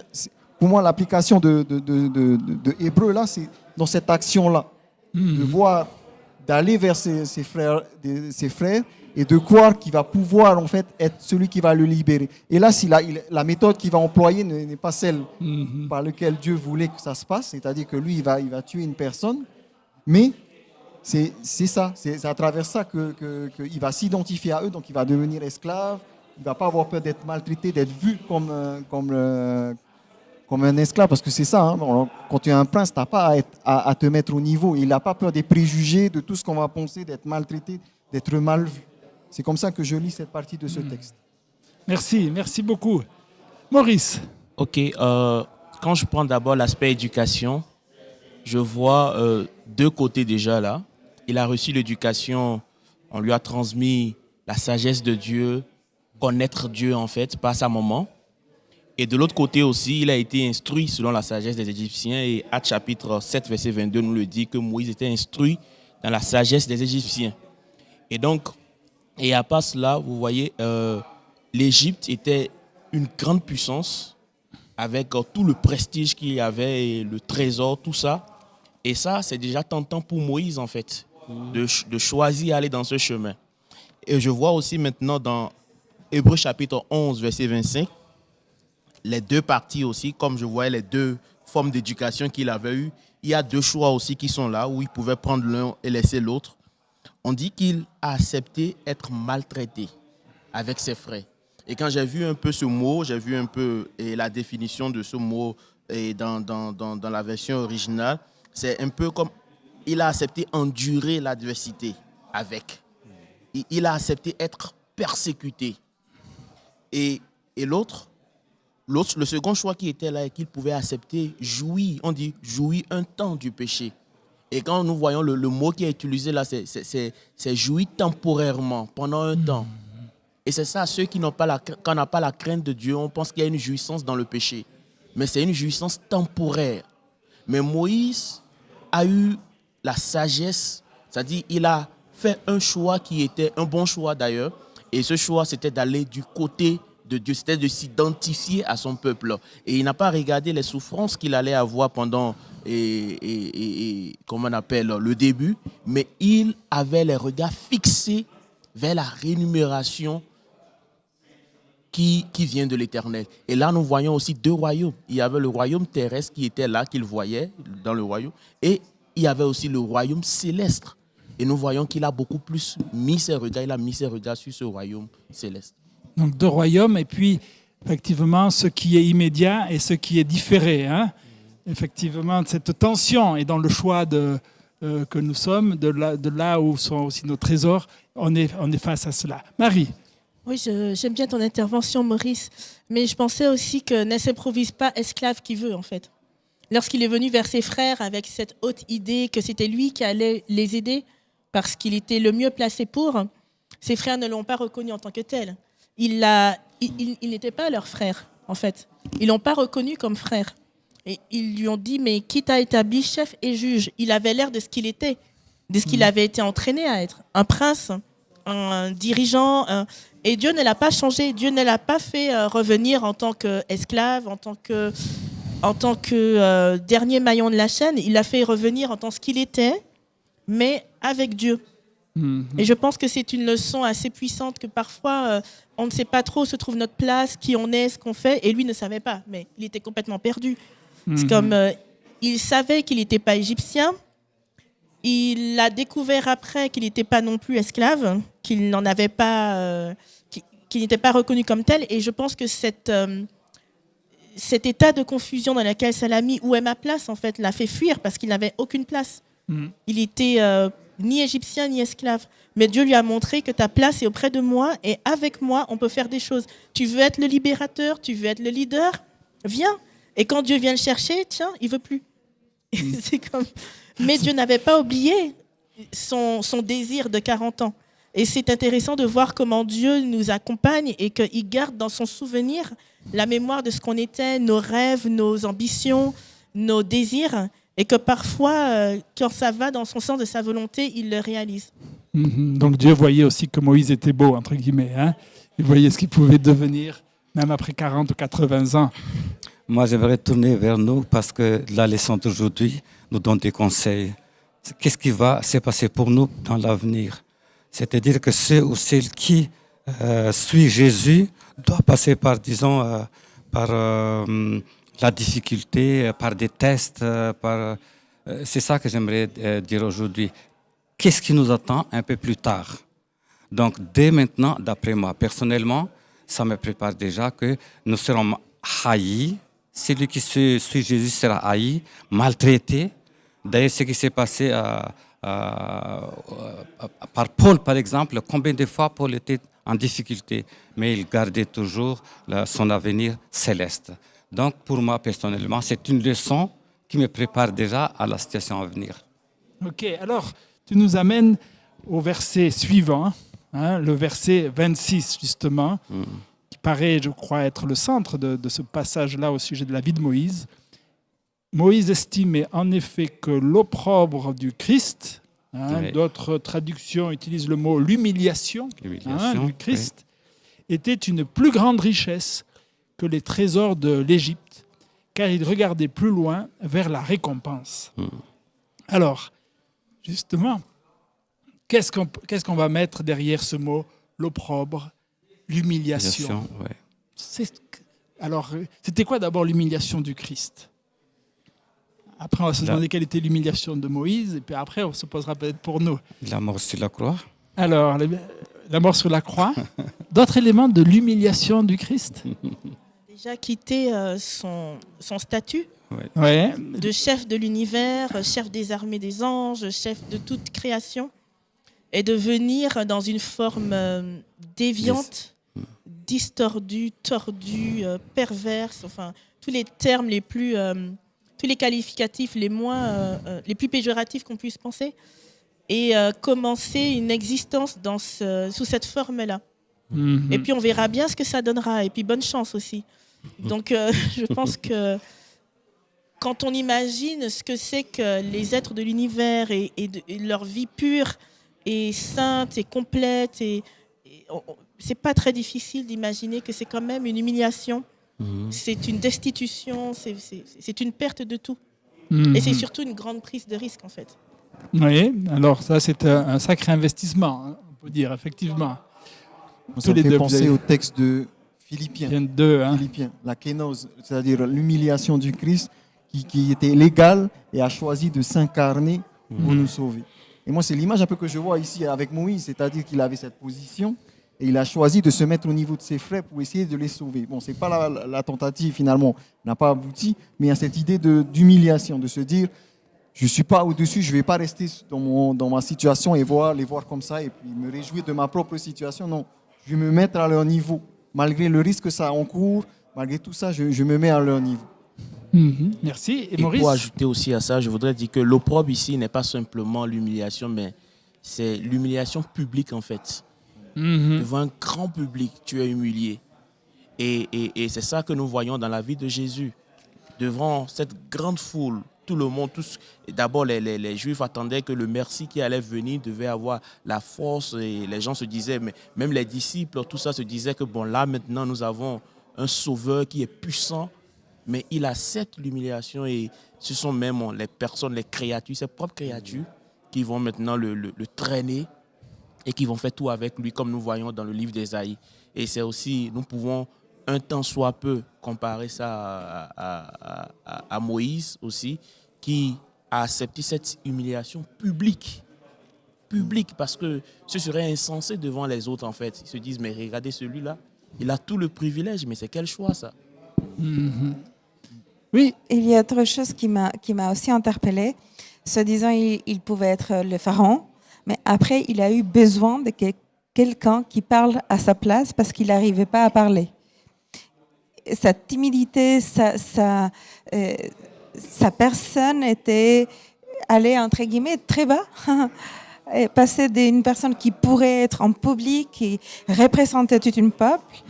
E: Pour moi, l'application de Hébreu, là, c'est dans cette action-là. De voir, d'aller vers ses frères et de croire qu'il va pouvoir en fait être celui qui va le libérer. Et là, si la méthode qu'il va employer n'est pas celle par laquelle Dieu voulait que ça se passe, c'est-à-dire que lui, il va tuer une personne, mais c'est ça, c'est à travers ça qu'il va s'identifier à eux, donc il va devenir esclave, il ne va pas avoir peur d'être maltraité, d'être vu comme un esclave, parce que c'est ça, hein, quand tu es un prince, tu n'as pas à te mettre au niveau, il n'a pas peur des préjugés, de tout ce qu'on va penser, d'être maltraité, d'être mal vu. C'est comme ça que je lis cette partie de ce texte.
B: Merci beaucoup. Maurice.
D: Ok, quand je prends d'abord l'aspect éducation, je vois 2 côtés déjà là. Il a reçu l'éducation, on lui a transmis la sagesse de Dieu, connaître Dieu en fait, par sa maman. Et de l'autre côté aussi, il a été instruit selon la sagesse des Égyptiens. Et Actes chapitre 7, verset 22 nous le dit que Moïse était instruit dans la sagesse des Égyptiens. Et donc, et à part cela, vous voyez, l'Égypte était une grande puissance avec tout le prestige qu'il y avait, et le trésor, tout ça. Et ça, c'est déjà tentant pour Moïse, en fait, de choisir aller dans ce chemin. Et je vois aussi maintenant dans Hébreux chapitre 11, verset 25, les deux parties aussi, comme je voyais les deux formes d'éducation qu'il avait eues, il y a deux choix aussi qui sont là, où il pouvait prendre l'un et laisser l'autre. On dit qu'il a accepté être maltraité avec ses frères. Et quand j'ai vu un peu ce mot, j'ai vu un peu la définition de ce mot dans la version originale, c'est un peu comme il a accepté endurer l'adversité avec. Il a accepté être persécuté. Et l'autre, le second choix qui était là et qu'il pouvait accepter, jouir, on dit jouir un temps du péché. Et quand nous voyons le mot qui est utilisé là, c'est jouir temporairement, pendant un temps. Et c'est ça, ceux qui n'ont pas la crainte de Dieu, on pense qu'il y a une jouissance dans le péché. Mais c'est une jouissance temporaire. Mais Moïse a eu la sagesse, c'est-à-dire il a fait un choix qui était un bon choix d'ailleurs. Et ce choix, c'était d'aller du côté de Dieu, c'était de s'identifier à son peuple. Et il n'a pas regardé les souffrances qu'il allait avoir pendant, comment on appelle, le début, mais il avait les regards fixés vers la rémunération qui vient de l'Éternel. Et là, nous voyons aussi deux royaumes. Il y avait le royaume terrestre qui était là, qu'il voyait dans le royaume, et il y avait aussi le royaume céleste. Et nous voyons qu'il a beaucoup plus mis ses regards sur ce royaume céleste.
B: Donc deux royaumes, et puis effectivement ce qui est immédiat et ce qui est différé. Hein. Effectivement, cette tension est dans le choix que nous sommes, de là où sont aussi nos trésors, on est face à cela. Marie.
A: Oui, j'aime bien ton intervention, Maurice, mais je pensais aussi que ne s'improvise pas esclave qui veut, en fait. Lorsqu'il est venu vers ses frères avec cette haute idée que c'était lui qui allait les aider parce qu'il était le mieux placé pour, ses frères ne l'ont pas reconnu en tant que tel. Il n'était pas leur frère, en fait. Ils ne l'ont pas reconnu comme frère. Et ils lui ont dit, mais qui t'a établi chef et juge? Il avait l'air de ce qu'il était, de ce qu'il avait été entraîné à être. Un prince, un dirigeant. Et Dieu ne l'a pas changé. Dieu ne l'a pas fait revenir en tant qu'esclave, en tant que dernier maillon de la chaîne. Il l'a fait revenir en tant qu'il était, mais avec Dieu. Et je pense que c'est une leçon assez puissante que parfois on ne sait pas trop où se trouve notre place, qui on est, ce qu'on fait, et lui ne savait pas, mais il était complètement perdu. C'est comme il savait qu'il n'était pas égyptien, il a découvert après qu'il n'était pas non plus esclave, qu'il n'en avait pas, qu'il n'était pas reconnu comme tel, et je pense que cet état de confusion dans lequel ça l'a mis, où est ma place en fait, l'a fait fuir parce qu'il n'avait aucune place. Il était ni égyptien ni esclave. Mais Dieu lui a montré que ta place est auprès de moi et avec moi, on peut faire des choses. Tu veux être le libérateur, tu veux être le leader, viens. Et quand Dieu vient le chercher, tiens, il veut plus. C'est comme... Mais Dieu n'avait pas oublié son désir de 40 ans. Et c'est intéressant de voir comment Dieu nous accompagne et qu'il garde dans son souvenir la mémoire de ce qu'on était, nos rêves, nos ambitions, nos désirs. Et que parfois, quand ça va dans son sens de sa volonté, il le réalise.
B: Donc Dieu voyait aussi que Moïse était beau, entre guillemets. Hein. Il voyait ce qu'il pouvait devenir, même après 40 ou 80 ans.
C: Moi, j'aimerais tourner vers nous parce que la leçon d'aujourd'hui nous donne des conseils. Qu'est-ce qui va se passer pour nous dans l'avenir? C'est-à-dire que ceux ou celles qui suivent Jésus doivent passer par, disons, la difficulté, par des tests. C'est ça que j'aimerais dire aujourd'hui. Qu'est-ce qui nous attend un peu plus tard? Donc, dès maintenant, d'après moi, personnellement, ça me prépare déjà que nous serons haïs. Celui qui suit Jésus sera haï, maltraité. D'ailleurs, ce qui s'est passé par Paul, par exemple, combien de fois Paul était en difficulté, mais il gardait toujours son avenir céleste. Donc, pour moi, personnellement, c'est une leçon qui me prépare déjà à la situation à venir.
B: Ok, alors, tu nous amènes au verset suivant, hein, le verset 26, justement, qui paraît, je crois, être le centre de ce passage-là au sujet de la vie de Moïse. Moïse estimait en effet que l'opprobre du Christ, oui. D'autres traductions utilisent le mot l'humiliation du Christ, oui. était une plus grande richesse que les trésors de l'Égypte, car il regardait plus loin vers la récompense. Alors, justement, qu'est-ce qu'on va mettre derrière ce mot, l'opprobre, l'humiliation.
C: Ouais.
B: Alors, c'était quoi d'abord l'humiliation du Christ? Après, on va se demander quelle était l'humiliation de Moïse, et puis après, on se posera peut-être pour nous.
C: La mort sur la croix.
B: Alors, la mort sur la croix, d'autres éléments de l'humiliation du Christ?
A: Déjà quitté son statut
B: Ouais.
A: de chef de l'univers, chef des armées des anges, chef de toute création, et de venir dans une forme déviante, distordue, tordue, perverse, enfin tous les termes les plus, tous les qualificatifs les les plus péjoratifs qu'on puisse penser, et commencer une existence sous cette forme-là. Et puis on verra bien ce que ça donnera, et puis bonne chance aussi. Donc je pense que quand on imagine ce que c'est que les êtres de l'univers et leur vie pure et sainte et complète, c'est pas très difficile d'imaginer que c'est quand même une humiliation, c'est une destitution, c'est une perte de tout. Et c'est surtout une grande prise de risque en fait.
B: Oui, alors ça c'est un sacré investissement, hein, on peut dire, effectivement.
E: Ça me fait penser au texte de Philippiens. Philippiens, la kénose, c'est-à-dire l'humiliation du Christ qui était légale et a choisi de s'incarner pour nous sauver. Et moi, c'est l'image un peu que je vois ici avec Moïse, c'est-à-dire qu'il avait cette position et il a choisi de se mettre au niveau de ses frères pour essayer de les sauver. Bon, c'est pas la tentative finalement n'a pas abouti, mais il y a cette idée d'humiliation, de se dire je ne suis pas au-dessus, je ne vais pas rester dans ma situation et les voir comme ça et puis me réjouir de ma propre situation. Non, je vais me mettre à leur niveau. Malgré le risque que ça encourt, malgré tout ça, je me mets à leur niveau.
B: Merci. Et
D: Et
B: Maurice?
D: pour ajouter aussi à ça, je voudrais dire que l'opprobre ici n'est pas simplement l'humiliation, mais c'est l'humiliation publique en fait. Devant un grand public, tu es humilié. Et c'est ça que nous voyons dans la vie de Jésus. Devant cette grande foule, tout le monde, d'abord les Juifs attendaient que le Messie qui allait venir devait avoir la force et les gens se disaient, mais même les disciples, tout ça se disait que bon là maintenant nous avons un sauveur qui est puissant, mais il accepte l'humiliation et ce sont même les personnes, les créatures, ses propres créatures qui vont maintenant le traîner et qui vont faire tout avec lui comme nous voyons dans le livre d'Ésaïe. Et c'est aussi, nous pouvons un temps soit peu comparer ça à Moïse aussi, qui a accepté cette humiliation publique, parce que ce serait insensé devant les autres en fait. Ils se disent, mais regardez celui-là, il a tout le privilège, mais c'est quel choix ça?
B: Oui.
F: Il y a autre chose qui m'a aussi interpellée. Se disant, il pouvait être le pharaon, mais après, il a eu besoin de quelqu'un qui parle à sa place parce qu'il n'arrivait pas à parler. Sa timidité, sa personne était allée, entre guillemets, très bas. Et passer d'une personne qui pourrait être en public, qui représentait tout un peuple,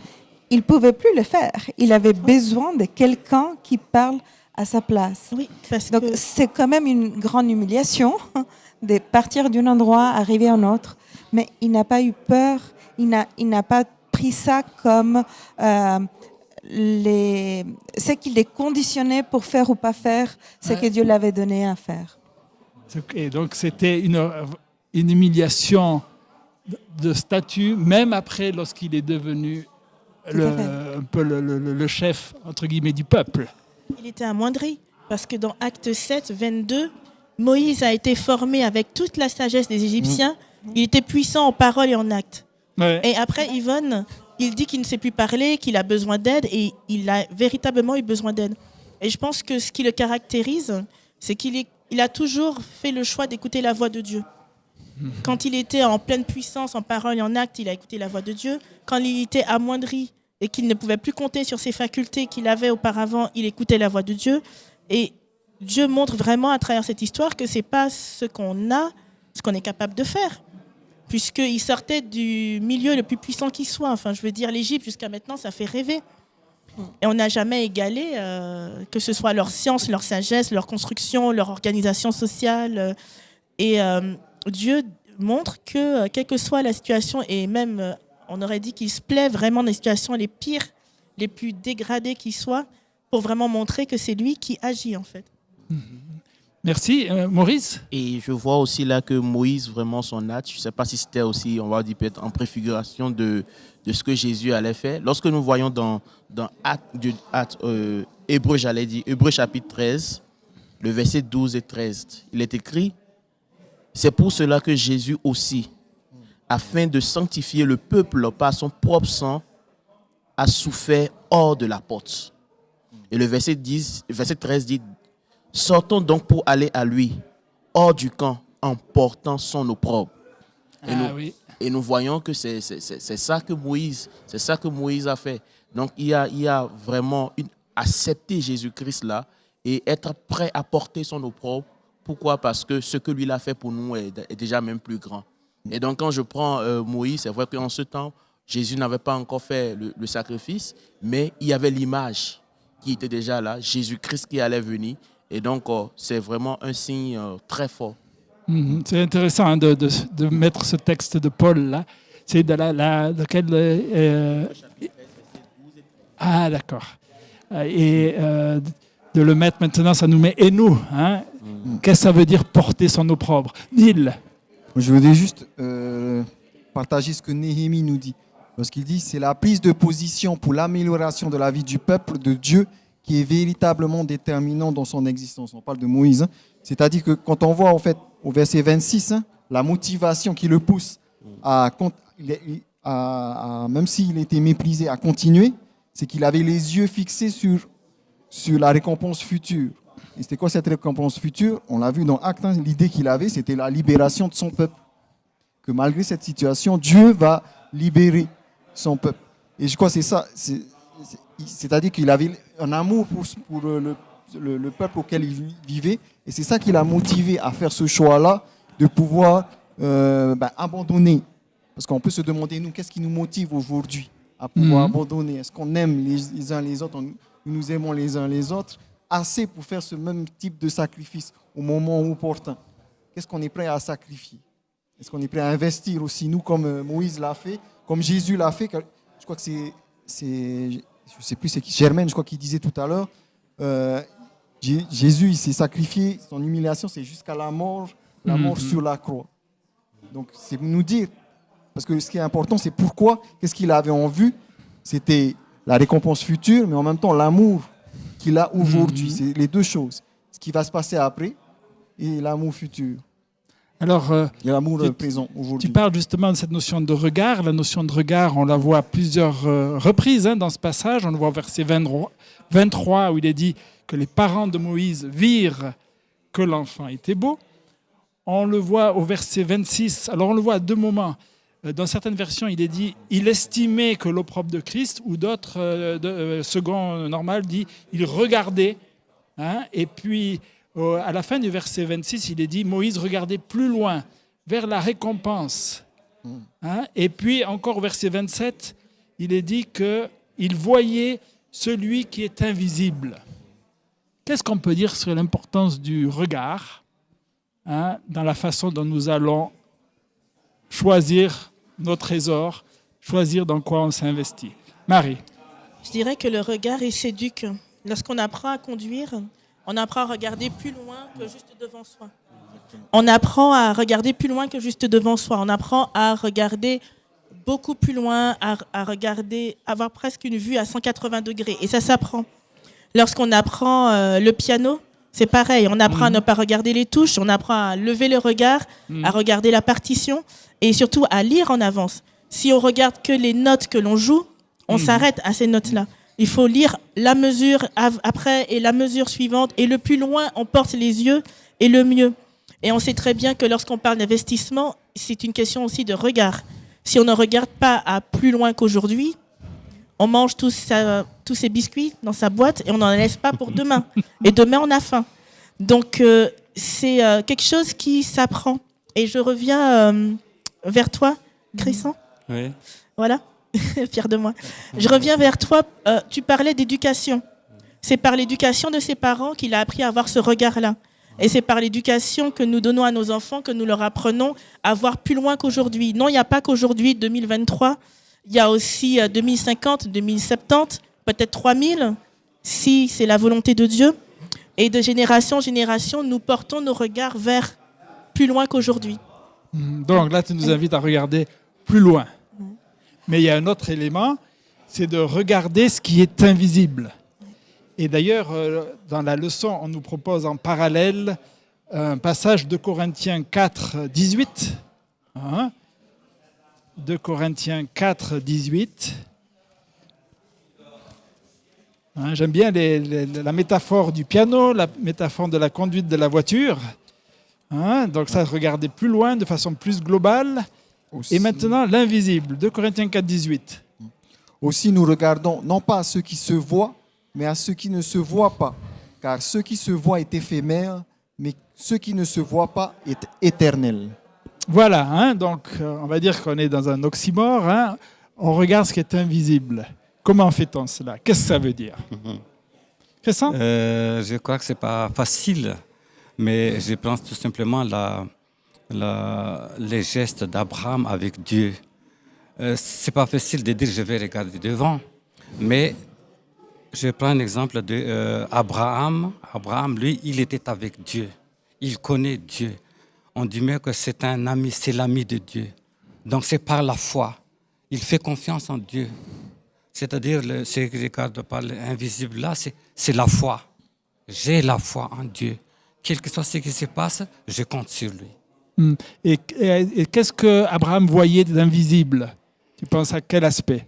F: il ne pouvait plus le faire. Il avait besoin de quelqu'un qui parle à sa place.
A: Oui,
F: donc c'est quand même une grande humiliation de partir d'un endroit, arriver à un autre. Mais il n'a pas eu peur, il n'a pas pris ça comme ce qu'il est conditionné pour faire ou pas faire ce que Dieu l'avait donné à faire.
B: Et donc c'était une humiliation de statut, même après lorsqu'il est devenu un peu le chef, entre guillemets, du peuple.
A: Il était amoindri, parce que dans Acte 7, 22, Moïse a été formé avec toute la sagesse des Égyptiens. Il était puissant en parole et en acte.
B: Ouais.
A: Et après, Yvonne, il dit qu'il ne sait plus parler, qu'il a besoin d'aide, et il a véritablement eu besoin d'aide. Et je pense que ce qui le caractérise, c'est qu'il a toujours fait le choix d'écouter la voix de Dieu. Quand il était en pleine puissance, en parole et en acte, il a écouté la voix de Dieu. Quand il était amoindri et qu'il ne pouvait plus compter sur ses facultés qu'il avait auparavant, il écoutait la voix de Dieu. Et Dieu montre vraiment à travers cette histoire que ce n'est pas ce qu'on a, ce qu'on est capable de faire. Puisqu'il sortait du milieu le plus puissant qui soit. Enfin, je veux dire, l'Égypte, jusqu'à maintenant, ça fait rêver. Et on n'a jamais égalé, que ce soit leur science, leur sagesse, leur construction, leur organisation sociale. Dieu montre que, quelle que soit la situation, et même, on aurait dit qu'il se plaît vraiment dans les situations les pires, les plus dégradées qui soient, pour vraiment montrer que c'est lui qui agit, en fait.
B: Merci. Maurice?
D: Et je vois aussi là que Moïse, vraiment son acte, je ne sais pas si c'était aussi, on va dire peut-être en préfiguration de ce que Jésus allait faire. Lorsque nous voyons dans Hébreu, Hébreu chapitre 13, le verset 12 et 13, il est écrit, c'est pour cela que Jésus aussi, afin de sanctifier le peuple par son propre sang, a souffert hors de la porte. Et le verset 13 dit, sortons donc pour aller à lui, hors du camp, en portant son opprobre. Et nous voyons que c'est ça que Moïse a fait. Donc il y a vraiment accepter Jésus-Christ là et être prêt à porter son opprobre. Pourquoi? Parce que ce que lui a fait pour nous est déjà même plus grand. Et donc quand je prends Moïse, c'est vrai qu'en ce temps, Jésus n'avait pas encore fait le sacrifice, mais il y avait l'image qui était déjà là, Jésus-Christ qui allait venir. Et donc, c'est vraiment un signe très fort.
B: C'est intéressant hein, de mettre ce texte de Paul là. C'est de quel... Ah, d'accord. Et de le mettre maintenant, ça nous met « et nous hein. ». Qu'est-ce que ça veut dire porter son opprobre? Neil.
E: Je voudrais juste partager ce que Néhémie nous dit. Lorsqu'il dit c'est la prise de position pour l'amélioration de la vie du peuple de Dieu qui est véritablement déterminant dans son existence. On parle de Moïse. Hein. C'est-à-dire que quand on voit en fait, au verset 26, hein, la motivation qui le pousse même s'il était méprisé, à continuer, c'est qu'il avait les yeux fixés sur la récompense future. Et c'était quoi cette récompense future? On l'a vu dans Actes, hein, l'idée qu'il avait, c'était la libération de son peuple. Que malgré cette situation, Dieu va libérer son peuple. Et je crois que c'est ça. C'est-à-dire qu'il avait un amour pour le peuple auquel il vivait. Et c'est ça qui l'a motivé à faire ce choix-là, de pouvoir abandonner. Parce qu'on peut se demander, nous, qu'est-ce qui nous motive aujourd'hui à pouvoir abandonner? Est-ce qu'on aime les uns les autres? Nous aimons les uns les autres assez pour faire ce même type de sacrifice au moment opportun? Qu'est-ce qu'on est prêt à sacrifier? Est-ce qu'on est prêt à investir aussi, nous, comme Moïse l'a fait, comme Jésus l'a fait? Je crois que je ne sais plus c'est qui, Germaine, je crois qu'il disait tout à l'heure, Jésus, il s'est sacrifié, son humiliation, c'est jusqu'à la mort sur la croix. Donc, c'est nous dire, parce que ce qui est important, c'est pourquoi, qu'est-ce qu'il avait en vue? C'était la récompense future, mais en même temps, l'amour qu'il a aujourd'hui. C'est les deux choses. Ce qui va se passer après et l'amour futur.
B: Alors,
E: et l'amour présent aujourd'hui.
B: Tu parles justement de cette notion de regard. La notion de regard, on la voit à plusieurs reprises dans ce passage. On le voit au verset 23 où il est dit que les parents de Moïse virent que l'enfant était beau. On le voit au verset 26. Alors, on le voit à deux moments. Dans certaines versions, il est dit « il estimait que l'opprobre de Christ » ou d'autres, second normal, dit « il regardait hein ». Et puis, à la fin du verset 26, il est dit « Moïse regardait plus loin, vers la récompense hein ». Et puis, encore au verset 27, il est dit qu'il voyait celui qui est invisible. Qu'est-ce qu'on peut dire sur l'importance du regard hein, dans la façon dont nous allons choisir nos trésors, choisir dans quoi on s'investit? Marie.
A: Je dirais que le regard, il s'éduque. Lorsqu'on apprend à conduire, on apprend à regarder plus loin que juste devant soi. On apprend à regarder plus loin que juste devant soi. On apprend à regarder beaucoup plus loin, à regarder, avoir presque une vue à 180 degrés. Et ça s'apprend. Lorsqu'on apprend le piano, c'est pareil. On apprend à ne pas regarder les touches, on apprend à lever le regard, à regarder la partition et surtout à lire en avance. Si on regarde que les notes que l'on joue, on s'arrête à ces notes-là. Il faut lire la mesure après et la mesure suivante. Et le plus loin on porte les yeux, et le mieux. Et on sait très bien que lorsqu'on parle d'investissement, c'est une question aussi de regard. Si on ne regarde pas à plus loin qu'aujourd'hui, on mange tous ces biscuits dans sa boîte et on n'en laisse pas pour demain. Et demain, on a faim. Donc, c'est quelque chose qui s'apprend. Et je reviens vers toi, Crescent.
C: Oui.
A: Voilà, fier de moi. Je reviens vers toi. Tu parlais d'éducation. C'est par l'éducation de ses parents qu'il a appris à avoir ce regard-là. Et c'est par l'éducation que nous donnons à nos enfants que nous leur apprenons à voir plus loin qu'aujourd'hui. Non, il n'y a pas qu'aujourd'hui, 2023. Il y a aussi 2050, 2070, peut-être 3000, si c'est la volonté de Dieu. Et de génération en génération, nous portons nos regards vers plus loin qu'aujourd'hui.
B: Donc là, tu nous invites à regarder plus loin. Mais il y a un autre élément, c'est de regarder ce qui est invisible. Et d'ailleurs, dans la leçon, on nous propose en parallèle un passage de Corinthiens 4, 18. 2 Corinthiens 4, 18. J'aime bien la métaphore du piano, la métaphore de la conduite de la voiture. Donc ça, regarder plus loin, de façon plus globale.
E: Aussi,
B: Et maintenant, l'invisible, 2 Corinthiens 4, 18.
E: aussi, nous regardons non pas à ceux qui se voient, mais à ceux qui ne se voient pas. Car ce qui se voit est éphémère, mais ce qui ne se voit pas est éternel.
B: Voilà, donc on va dire qu'on est dans un oxymore. On regarde ce qui est invisible. Comment fait-on cela? Qu'est-ce que ça veut dire? Christian?
C: Je crois que ce n'est pas facile, mais je pense tout simplement les gestes d'Abraham avec Dieu. Ce n'est pas facile de dire je vais regarder devant, mais je prends un exemple d'Abraham. Abraham, lui, il était avec Dieu. Il connaît Dieu. On dit même que c'est un ami, c'est l'ami de Dieu. Donc c'est par la foi. Il fait confiance en Dieu. C'est-à-dire, ce que je regarde par l'invisible là, c'est la foi. J'ai la foi en Dieu. Quel que soit ce qui se passe, je compte sur lui.
B: Et qu'est-ce que Abraham voyait d'invisible? Tu penses à quel aspect?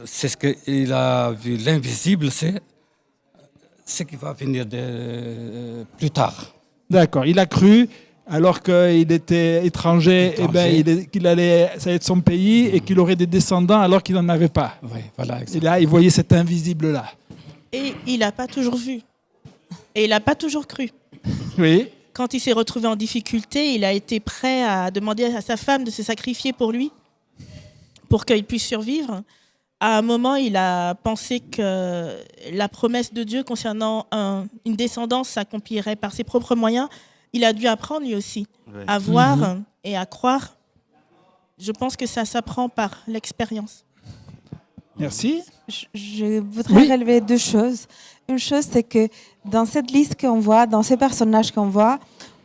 C: C'est ce qu'il a vu. L'invisible, c'est ce qui va venir plus tard.
B: D'accord. Il a cru, alors qu'il était étranger, qu'il allait, ça allait être son pays et qu'il aurait des descendants alors qu'il n'en avait pas.
C: Oui, voilà,
B: et là, il voyait cet invisible-là.
A: Et il n'a pas toujours vu. Et il n'a pas toujours cru.
B: Oui.
A: Quand il s'est retrouvé en difficulté, il a été prêt à demander à sa femme de se sacrifier pour lui, pour qu'il puisse survivre. À un moment, il a pensé que la promesse de Dieu concernant une descendance s'accomplirait par ses propres moyens. Il a dû apprendre lui aussi à voir et à croire. Je pense que ça s'apprend par l'expérience.
B: Merci.
F: Je voudrais relever deux choses. Une chose, c'est que dans cette liste qu'on voit, dans ces personnages qu'on voit,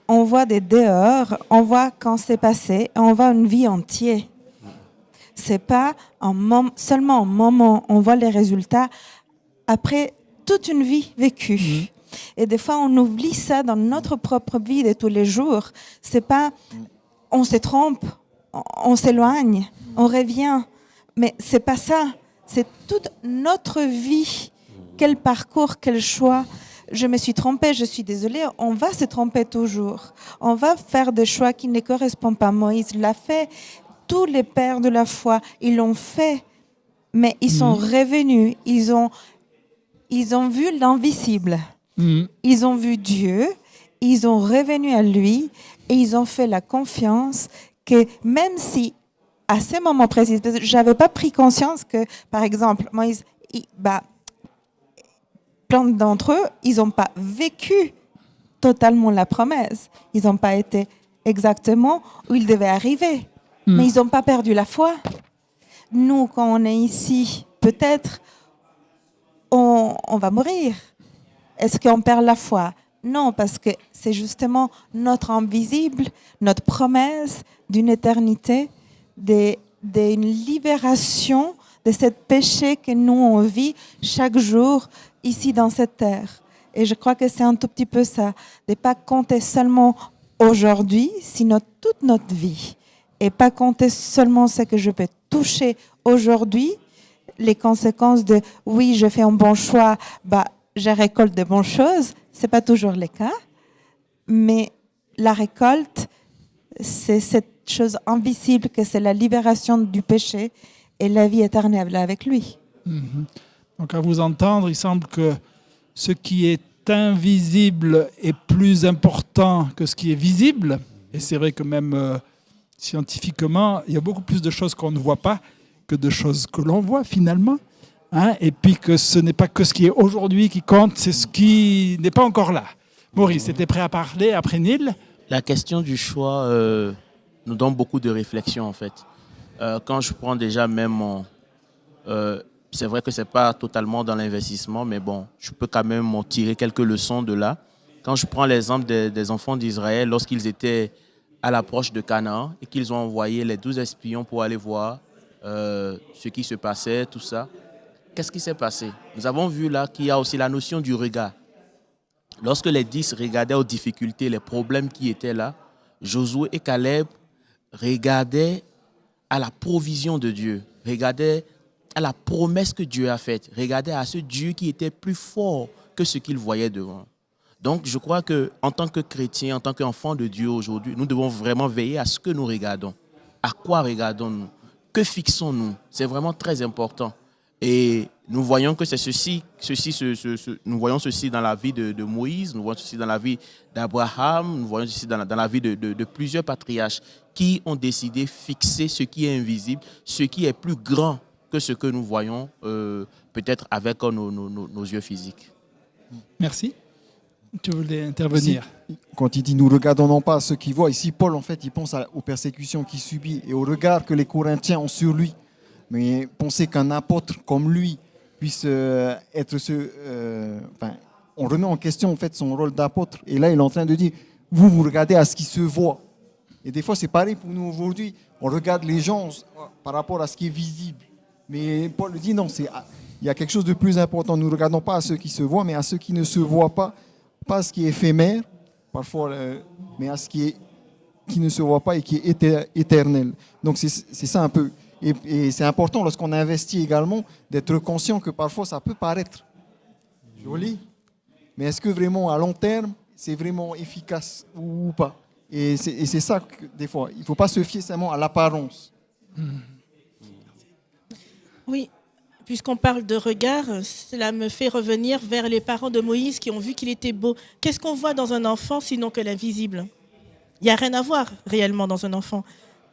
F: on voit des dehors, on voit quand c'est passé, et on voit une vie entière. C'est pas seulement un moment, on voit les résultats après toute une vie vécue. Et des fois, on oublie ça dans notre propre vie de tous les jours. C'est pas, on se trompe, on s'éloigne, on revient, mais c'est pas ça. C'est toute notre vie. Quel parcours, quel choix. Je me suis trompée, je suis désolée. On va se tromper toujours. On va faire des choix qui ne correspondent pas. Moïse l'a fait. Tous les pères de la foi, ils l'ont fait. Mais ils sont revenus. Ils ont vu l'invisible. Ils ont vu Dieu. Ils ont revenu à lui. Et ils ont fait la confiance que même si, à ce moment précis, je n'avais pas pris conscience que, par exemple, Moïse, plein d'entre eux, ils n'ont pas vécu totalement la promesse. Ils n'ont pas été exactement où ils devaient arriver. Mais ils n'ont pas perdu la foi. Nous, quand on est ici, peut-être, on va mourir. Est-ce qu'on perd la foi? Non, parce que c'est justement notre invisible, notre promesse d'une éternité, d'une libération de ce péché que nous, on vit chaque jour ici dans cette terre. Et je crois que c'est un tout petit peu ça, de ne pas compter seulement aujourd'hui, sinon toute notre vie. Et pas compter seulement ce que je peux toucher aujourd'hui, les conséquences de « oui, je fais un bon choix, je récolte de bonnes choses ». Ce n'est pas toujours le cas, mais la récolte, c'est cette chose invisible que c'est la libération du péché et la vie éternelle avec lui.
B: Donc à vous entendre, il semble que ce qui est invisible est plus important que ce qui est visible. Et c'est vrai que même scientifiquement, il y a beaucoup plus de choses qu'on ne voit pas que de choses que l'on voit finalement. Et puis que ce n'est pas que ce qui est aujourd'hui qui compte, c'est ce qui n'est pas encore là. Maurice, tu étais prêt à parler après Neil?
D: La question du choix nous donne beaucoup de réflexion en fait. Quand je prends déjà même C'est vrai que ce n'est pas totalement dans l'investissement, mais bon, je peux quand même en tirer quelques leçons de là. Quand je prends l'exemple des enfants d'Israël, lorsqu'ils étaient à l'approche de Canaan et qu'ils ont envoyé les 12 espions pour aller voir ce qui se passait, tout ça, qu'est-ce qui s'est passé? Nous avons vu là qu'il y a aussi la notion du regard. Lorsque les 10 regardaient aux difficultés, les problèmes qui étaient là, Josué et Caleb regardaient à la provision de Dieu, regardaient à la promesse que Dieu a faite, regardaient à ce Dieu qui était plus fort que ce qu'ils voyaient devant. Donc, je crois qu'en tant que chrétiens, en tant qu'enfants de Dieu aujourd'hui, nous devons vraiment veiller à ce que nous regardons. À quoi regardons-nous? Que fixons-nous? C'est vraiment très important. Et nous voyons que c'est nous voyons ceci dans la vie de Moïse, nous voyons ceci dans la vie d'Abraham, nous voyons ceci dans la vie de plusieurs patriarches qui ont décidé de fixer ce qui est invisible, ce qui est plus grand que ce que nous voyons peut-être avec nos yeux physiques.
B: Merci. Tu voulais intervenir?
E: Quand il dit nous regardons non pas à ceux qui voient, ici Paul en fait il pense aux persécutions qu'il subit et au regard que les Corinthiens ont sur lui. Mais penser qu'un apôtre comme lui puisse être on remet en question en fait son rôle d'apôtre. Et là il est en train de dire vous regardez à ce qui se voit. Et des fois c'est pareil pour nous aujourd'hui. On regarde les gens par rapport à ce qui est visible. Mais Paul dit non, il y a quelque chose de plus important. Nous ne regardons pas à ceux qui se voient, mais à ceux qui ne se voient pas. Pas à ce qui est éphémère, parfois, mais à ce qui ne se voit pas et qui est éternel. Donc c'est ça un peu. Et c'est important lorsqu'on investit également d'être conscient que parfois ça peut paraître joli, mais est-ce que vraiment à long terme c'est vraiment efficace ou pas? Et c'est ça que des fois, il ne faut pas se fier seulement à l'apparence.
A: Oui, puisqu'on parle de regard, cela me fait revenir vers les parents de Moïse qui ont vu qu'il était beau. Qu'est-ce qu'on voit dans un enfant sinon que l'invisible? Il n'y a rien à voir réellement dans un enfant.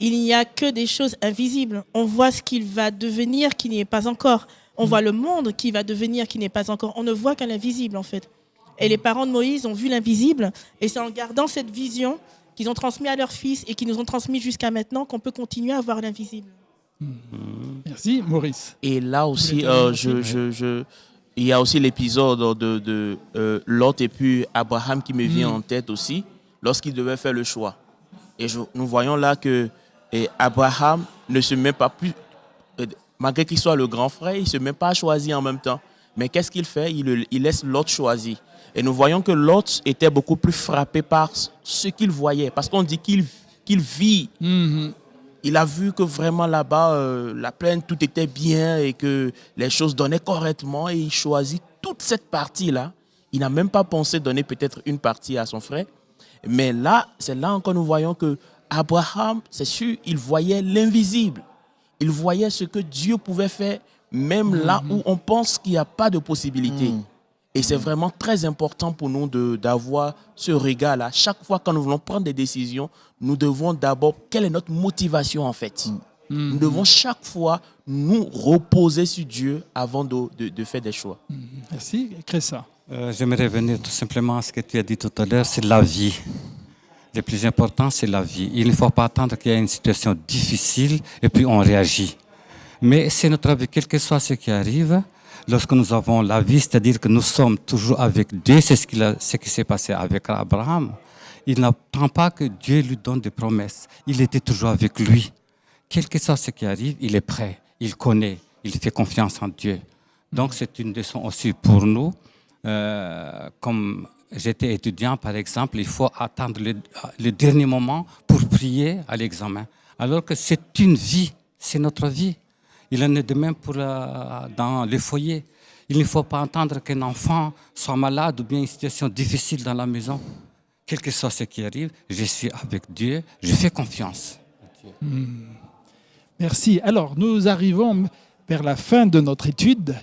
A: Il n'y a que des choses invisibles. On voit ce qu'il va devenir qui n'y est pas encore. On voit le monde qui va devenir qui n'est pas encore. On ne voit qu'un invisible en fait. Et les parents de Moïse ont vu l'invisible et c'est en gardant cette vision qu'ils ont transmis à leurs fils et qui nous ont transmis jusqu'à maintenant qu'on peut continuer à voir l'invisible.
B: Merci, Maurice.
D: Et là aussi, il y a aussi l'épisode de Lot et puis Abraham qui me vient en tête aussi, lorsqu'il devait faire le choix. Et nous voyons là que Abraham ne se met pas plus, malgré qu'il soit le grand frère, il ne se met pas à choisir en même temps. Mais qu'est-ce qu'il fait? Il laisse Lot choisir. Et nous voyons que Lot était beaucoup plus frappé par ce qu'il voyait, parce qu'on dit qu'il vit. Il a vu que vraiment là-bas, la plaine, tout était bien et que les choses donnaient correctement et il choisit toute cette partie-là. Il n'a même pas pensé donner peut-être une partie à son frère. Mais là, c'est là encore nous voyons que Abraham, c'est sûr, il voyait l'invisible. Il voyait ce que Dieu pouvait faire même là où on pense qu'il n'y a pas de possibilité. Et c'est vraiment très important pour nous d'avoir ce regard-là. Chaque fois que nous voulons prendre des décisions, nous devons d'abord, quelle est notre motivation en fait? Nous devons chaque fois nous reposer sur Dieu avant de faire des choix.
B: Merci, Cressa.
C: J'aimerais revenir tout simplement à ce que tu as dit tout à l'heure, c'est la vie. Le plus important, c'est la vie. Il ne faut pas attendre qu'il y ait une situation difficile et puis on réagit. Mais c'est notre vie, quel que soit ce qui arrive, lorsque nous avons la vie, c'est-à-dire que nous sommes toujours avec Dieu, c'est ce qui s'est passé avec Abraham. Il n'attend pas que Dieu lui donne des promesses. Il était toujours avec lui. Quel que soit ce qui arrive, il est prêt, il connaît, il fait confiance en Dieu. Donc c'est une leçon aussi pour nous. Comme j'étais étudiant, par exemple, il faut attendre le dernier moment pour prier à l'examen. Alors que c'est une vie, c'est notre vie. Il en est de même dans les foyers. Il ne faut pas attendre qu'un enfant soit malade ou bien une situation difficile dans la maison. Quel que soit ce qui arrive, je suis avec Dieu, je fais confiance à Dieu.
B: Merci. Alors, nous arrivons vers la fin de notre étude.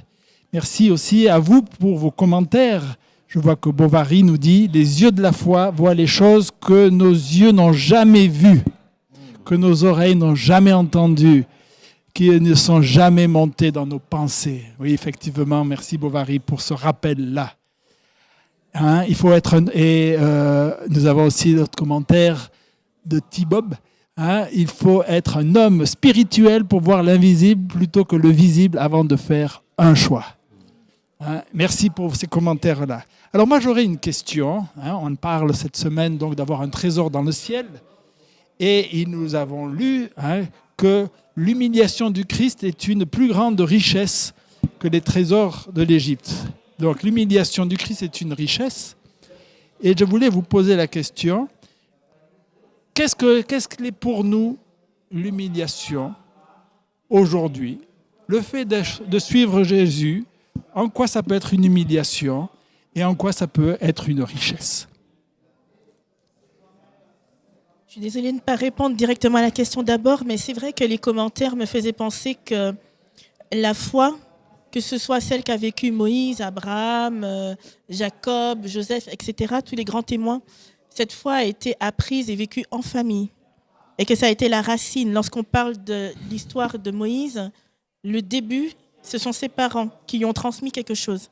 B: Merci aussi à vous pour vos commentaires. Je vois que Bovary nous dit « Les yeux de la foi voient les choses que nos yeux n'ont jamais vues, que nos oreilles n'ont jamais entendues, qui ne sont jamais montées dans nos pensées. » Oui, effectivement, merci Bovary pour ce rappel-là. Hein, il faut être nous avons aussi notre commentaire de T-Bob. Hein, il faut être un homme spirituel pour voir l'invisible plutôt que le visible avant de faire un choix. Hein, merci pour ces commentaires-là. Alors moi, j'aurais une question. Hein, on parle cette semaine donc d'avoir un trésor dans le ciel. Et nous avons lu que l'humiliation du Christ est une plus grande richesse que les trésors de l'Égypte. Donc l'humiliation du Christ est une richesse. Et je voulais vous poser la question, qu'est-ce que est pour nous l'humiliation aujourd'hui? Le fait de suivre Jésus, en quoi ça peut être une humiliation et en quoi ça peut être une richesse?
A: Je suis désolée de ne pas répondre directement à la question d'abord, mais c'est vrai que les commentaires me faisaient penser que la foi, que ce soit celle qu'a vécue Moïse, Abraham, Jacob, Joseph, etc., tous les grands témoins, cette foi a été apprise et vécue en famille. Et que ça a été la racine. Lorsqu'on parle de l'histoire de Moïse, le début, ce sont ses parents qui lui ont transmis quelque chose.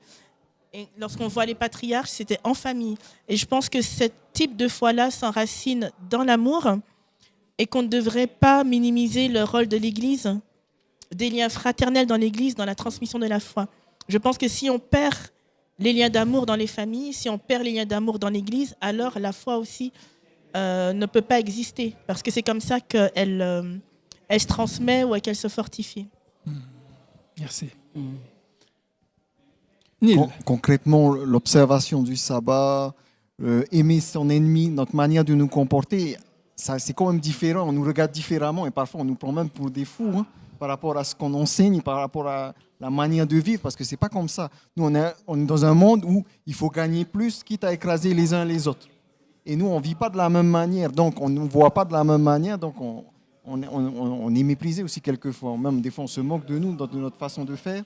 A: Et lorsqu'on voit les patriarches, c'était en famille. Et je pense que ce type de foi-là s'enracine dans l'amour et qu'on ne devrait pas minimiser le rôle de l'Église, des liens fraternels dans l'Église, dans la transmission de la foi. Je pense que si on perd les liens d'amour dans les familles, si on perd les liens d'amour dans l'Église, alors la foi aussi ne peut pas exister. Parce que c'est comme ça qu'elle elle se transmet ou qu'elle se fortifie.
B: Merci. Neil.
E: Concrètement, l'observation du sabbat, aimer son ennemi, notre manière de nous comporter, ça, c'est quand même différent. On nous regarde différemment et parfois on nous prend même pour des fous par rapport à ce qu'on enseigne, par rapport à la manière de vivre, parce que c'est pas comme ça. Nous, on est dans un monde où il faut gagner plus, quitte à écraser les uns les autres. Et nous, on ne vit pas de la même manière, donc on ne nous voit pas de la même manière, donc on est méprisé aussi quelquefois. Même des fois, on se moque de nous, de notre façon de faire.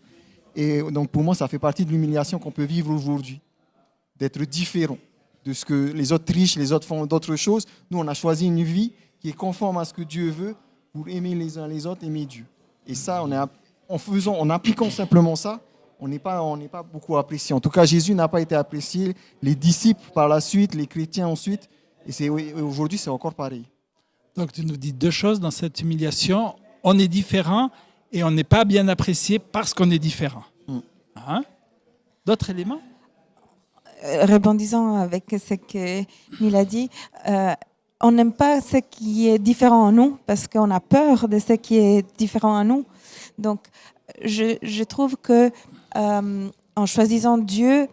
E: Et donc, pour moi, ça fait partie de l'humiliation qu'on peut vivre aujourd'hui, d'être différent de ce que les autres trichent, les autres font d'autres choses. Nous, on a choisi une vie qui est conforme à ce que Dieu veut pour aimer les uns les autres, aimer Dieu. Et ça, en appliquant simplement ça, on n'est pas beaucoup apprécié. En tout cas, Jésus n'a pas été apprécié, les disciples par la suite, les chrétiens ensuite, et aujourd'hui, c'est encore pareil.
B: Donc, tu nous dis deux choses dans cette humiliation. On est différent et on n'est pas bien apprécié parce qu'on est différent. Hein? D'autres éléments?
F: Rebondissant avec ce que Neil a dit, on n'aime pas ce qui est différent en nous parce qu'on a peur de ce qui est différent en nous. Donc, je trouve que en choisissant Dieu,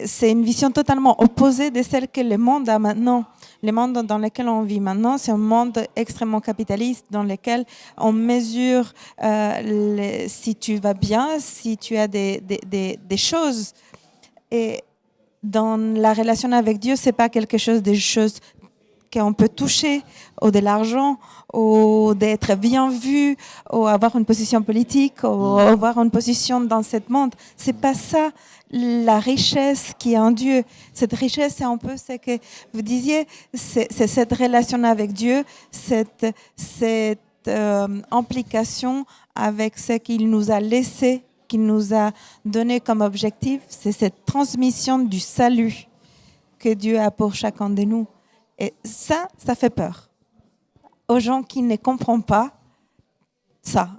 F: c'est une vision totalement opposée de celle que le monde a maintenant. Le monde dans lequel on vit maintenant, c'est un monde extrêmement capitaliste dans lequel on mesure si tu vas bien, si tu as des choses. Et dans la relation avec Dieu, c'est pas quelque chose des choses qu'on peut toucher, ou de l'argent, ou d'être bien vu, ou avoir une position politique, ou avoir une position dans ce monde. C'est pas ça la richesse qui est en Dieu. Cette richesse, c'est un peu ce que vous disiez, c'est cette relation avec Dieu, cette implication avec ce qu'il nous a laissé, qu'il nous a donné comme objectif. C'est cette transmission du salut que Dieu a pour chacun de nous. Et ça fait peur aux gens qui ne comprennent pas ça.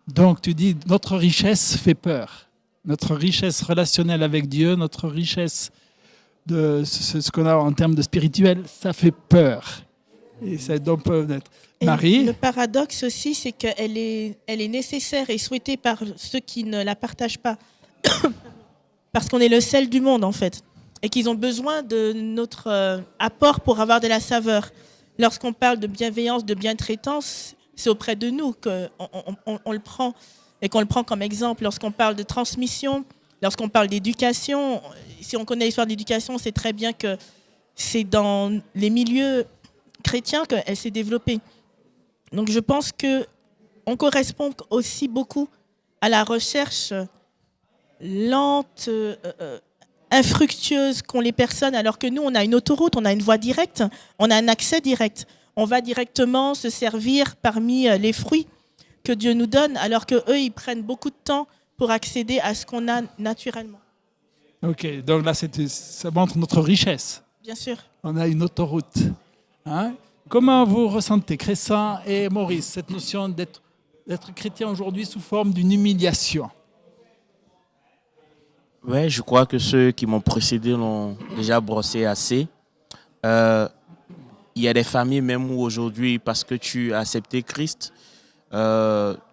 B: Donc, tu dis, notre richesse fait peur. Notre richesse relationnelle avec Dieu, notre richesse de ce qu'on a en termes de spirituel, ça fait peur. Et ça donc peut être. Marie?
A: Le paradoxe aussi, c'est qu'elle est nécessaire et souhaitée par ceux qui ne la partagent pas. Parce qu'on est le sel du monde, en fait. Et qu'ils ont besoin de notre apport pour avoir de la saveur. Lorsqu'on parle de bienveillance, de bientraitance, c'est auprès de nous qu'on le prend et qu'on le prend comme exemple. Lorsqu'on parle de transmission, lorsqu'on parle d'éducation, si on connaît l'histoire de l'éducation, c'est très bien que c'est dans les milieux chrétiens qu'elle s'est développée. Donc je pense qu'on correspond aussi beaucoup à la recherche lente, infructueuse qu'ont les personnes, alors que nous, on a une autoroute, on a une voie directe, on a un accès direct. On va directement se servir parmi les fruits que Dieu nous donne, alors qu'eux, ils prennent beaucoup de temps pour accéder à ce qu'on a naturellement.
B: Ok, donc là, ça montre notre richesse.
A: Bien sûr.
B: On a une autoroute. Hein? Comment vous ressentez, Crescent et Maurice, cette notion d'être chrétien aujourd'hui sous forme d'une humiliation?
D: Ouais, je crois que ceux qui m'ont précédé l'ont déjà brossé assez. Euh, il y a des familles même où aujourd'hui, parce que tu as accepté Christ,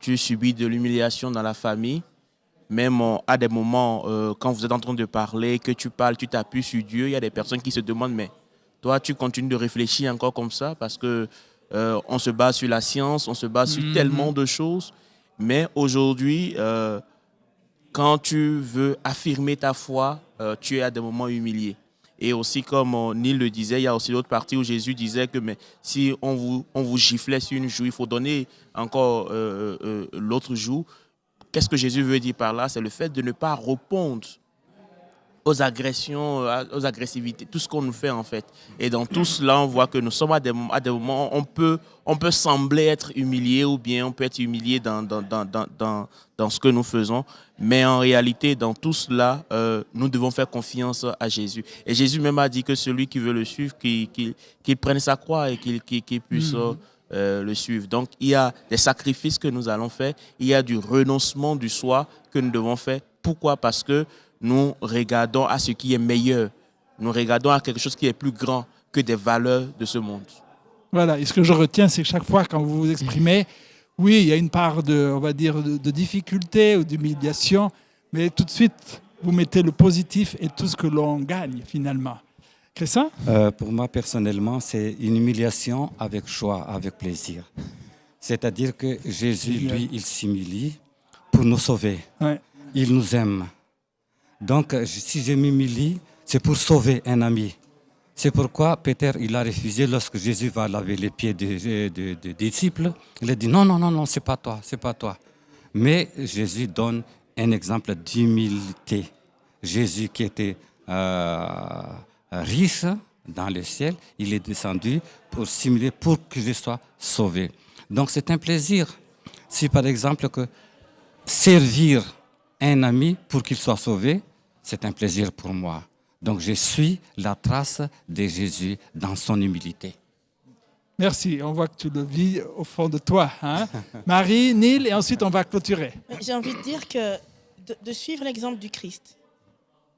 D: tu subis de l'humiliation dans la famille. Même à des moments, quand vous êtes en train de parler, que tu parles, tu t'appuies sur Dieu, il y a des personnes qui se demandent, mais toi, tu continues de réfléchir encore comme ça parce que on se base sur la science, on se base sur tellement de choses. Mais aujourd'hui, quand tu veux affirmer ta foi, tu es à des moments humiliés. Et aussi, comme Neil le disait, il y a aussi l'autre partie où Jésus disait que mais, si on vous giflait sur une joue, il faut donner encore l'autre joue. Qu'est-ce que Jésus veut dire par là? C'est le fait de ne pas répondre aux agressions, aux agressivités, tout ce qu'on nous fait en fait. Et dans tout cela, on voit que nous sommes à des moments où on peut sembler être humilié ou bien on peut être humilié dans ce que nous faisons. Mais en réalité, dans tout cela, nous devons faire confiance à Jésus. Et Jésus même a dit que celui qui veut le suivre, qu'il prenne sa croix et qu'il puisse le suivre. Donc, il y a des sacrifices que nous allons faire. Il y a du renoncement du soi que nous devons faire. Pourquoi? Parce que nous regardons à ce qui est meilleur. Nous regardons à quelque chose qui est plus grand que des valeurs de ce monde.
B: Voilà, et ce que je retiens, c'est que chaque fois quand vous vous exprimez, oui, il y a une part on va dire, de difficulté ou d'humiliation, mais tout de suite, vous mettez le positif et tout ce que l'on gagne finalement. Christian?
C: Pour moi, personnellement, c'est une humiliation avec joie, avec plaisir. C'est-à-dire que Jésus, lui, il s'humilie pour nous sauver.
B: Ouais.
C: Il nous aime. Donc, si je m'humilie, c'est pour sauver un ami. C'est pourquoi Peter, il a refusé lorsque Jésus va laver les pieds des disciples. Il a dit non, non, non, non, c'est pas toi, c'est pas toi. Mais Jésus donne un exemple d'humilité. Jésus qui était riche dans le ciel, il est descendu pour simuler, pour que je sois sauvé. Donc c'est un plaisir. Si par exemple que servir un ami pour qu'il soit sauvé, c'est un plaisir pour moi. Donc je suis la trace de Jésus dans son humilité.
B: Merci, on voit que tu le vis au fond de toi. Hein? Marie, Neil, et ensuite on va clôturer.
A: J'ai envie de dire que de suivre l'exemple du Christ.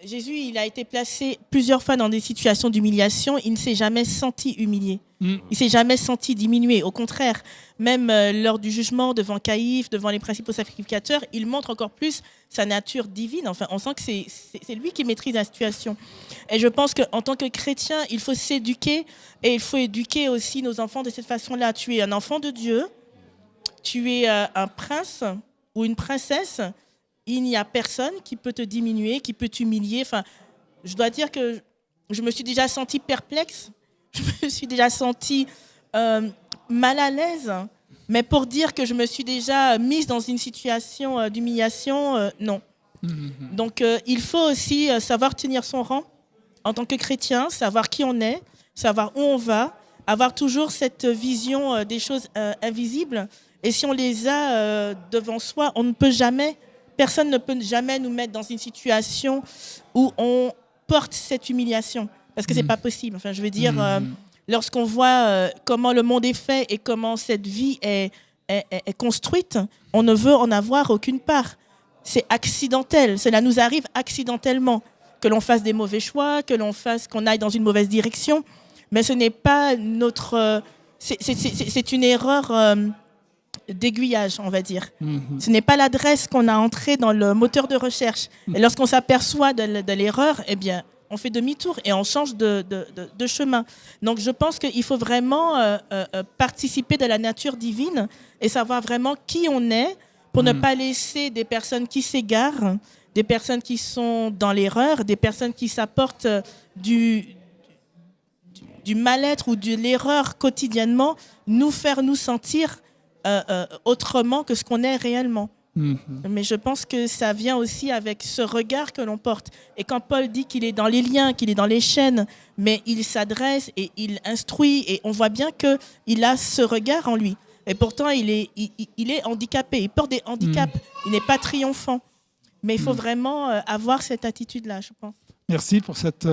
A: Jésus, il a été placé plusieurs fois dans des situations d'humiliation. Il ne s'est jamais senti humilié. Il ne s'est jamais senti diminué. Au contraire, même lors du jugement devant Caïphe, devant les principaux sacrificateurs, il montre encore plus sa nature divine. Enfin, on sent que c'est lui qui maîtrise la situation. Et je pense qu'en tant que chrétien, il faut s'éduquer et il faut éduquer aussi nos enfants de cette façon-là. Tu es un enfant de Dieu, tu es un prince ou une princesse. Il n'y a personne qui peut te diminuer, qui peut t'humilier. Enfin, je dois dire que je me suis déjà sentie perplexe. Je me suis déjà sentie mal à l'aise. Mais pour dire que je me suis déjà mise dans une situation d'humiliation, non. Donc, il faut aussi savoir tenir son rang en tant que chrétien, savoir qui on est, savoir où on va, avoir toujours cette vision des choses invisibles. Et si on les a devant soi, on ne peut jamais... Personne ne peut jamais nous mettre dans une situation où on porte cette humiliation. Parce que ce n'est pas possible. Enfin, je veux dire, lorsqu'on voit comment le monde est fait et comment cette vie est construite, on ne veut en avoir aucune part. C'est accidentel. Cela nous arrive accidentellement. Que l'on fasse des mauvais choix, qu'on aille dans une mauvaise direction. Mais ce n'est pas notre... c'est une erreur... d'aiguillage, on va dire. Ce n'est pas l'adresse qu'on a entrée dans le moteur de recherche. Et lorsqu'on s'aperçoit de l'erreur, eh bien, on fait demi-tour et on change de chemin. Donc, je pense qu'il faut vraiment participer de la nature divine et savoir vraiment qui on est pour ne pas laisser des personnes qui s'égarent, des personnes qui sont dans l'erreur, des personnes qui s'apportent du mal-être ou de l'erreur quotidiennement, nous faire nous sentir autrement que ce qu'on est réellement. Mais je pense que ça vient aussi avec ce regard que l'on porte. Et quand Paul dit qu'il est dans les liens, qu'il est dans les chaînes, mais il s'adresse et il instruit, et on voit bien qu'il a ce regard en lui. Et pourtant, il est handicapé, il porte des handicaps, il n'est pas triomphant. Mais il faut vraiment avoir cette attitude-là, je pense.
B: Merci pour cette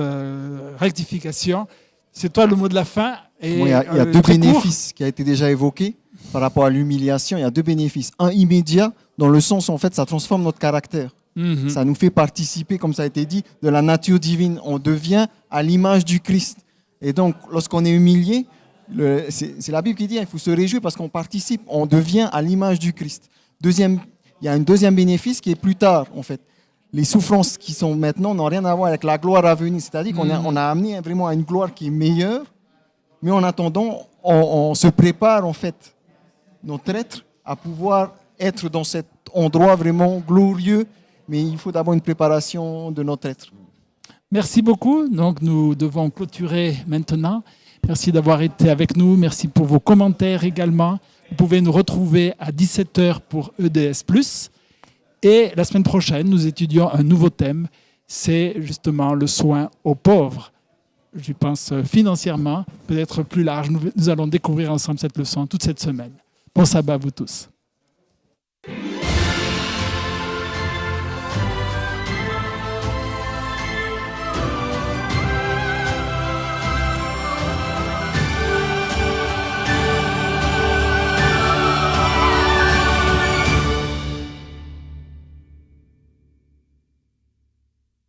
B: rectification. C'est toi le mot de la fin. Et,
E: il y a deux bénéfices qui ont été déjà évoqués par rapport à l'humiliation. Il y a deux bénéfices. Un immédiat, dans le sens où en fait, ça transforme notre caractère.
B: Mhm.
E: Ça nous fait participer, comme ça a été dit, de la nature divine. On devient à l'image du Christ. Et donc, lorsqu'on est humilié, c'est la Bible qui dit il faut se réjouir parce qu'on participe, on devient à l'image du Christ. Il y a un deuxième bénéfice qui est plus tard, en fait. Les souffrances qui sont maintenant n'ont rien à voir avec la gloire à venir. C'est-à-dire qu'on a amené vraiment à une gloire qui est meilleure, mais en attendant, on se prépare, en fait, notre être à pouvoir être dans cet endroit vraiment glorieux, mais il faut d'abord une préparation de notre être.
B: Merci beaucoup. Donc, nous devons clôturer maintenant. Merci d'avoir été avec nous. Merci pour vos commentaires également. Vous pouvez nous retrouver à 17h pour EDS+. Et la semaine prochaine, nous étudions un nouveau thème. C'est justement le soin aux pauvres. Je pense financièrement, peut-être plus large. Nous allons découvrir ensemble cette leçon toute cette semaine. Bon sabbat à vous tous.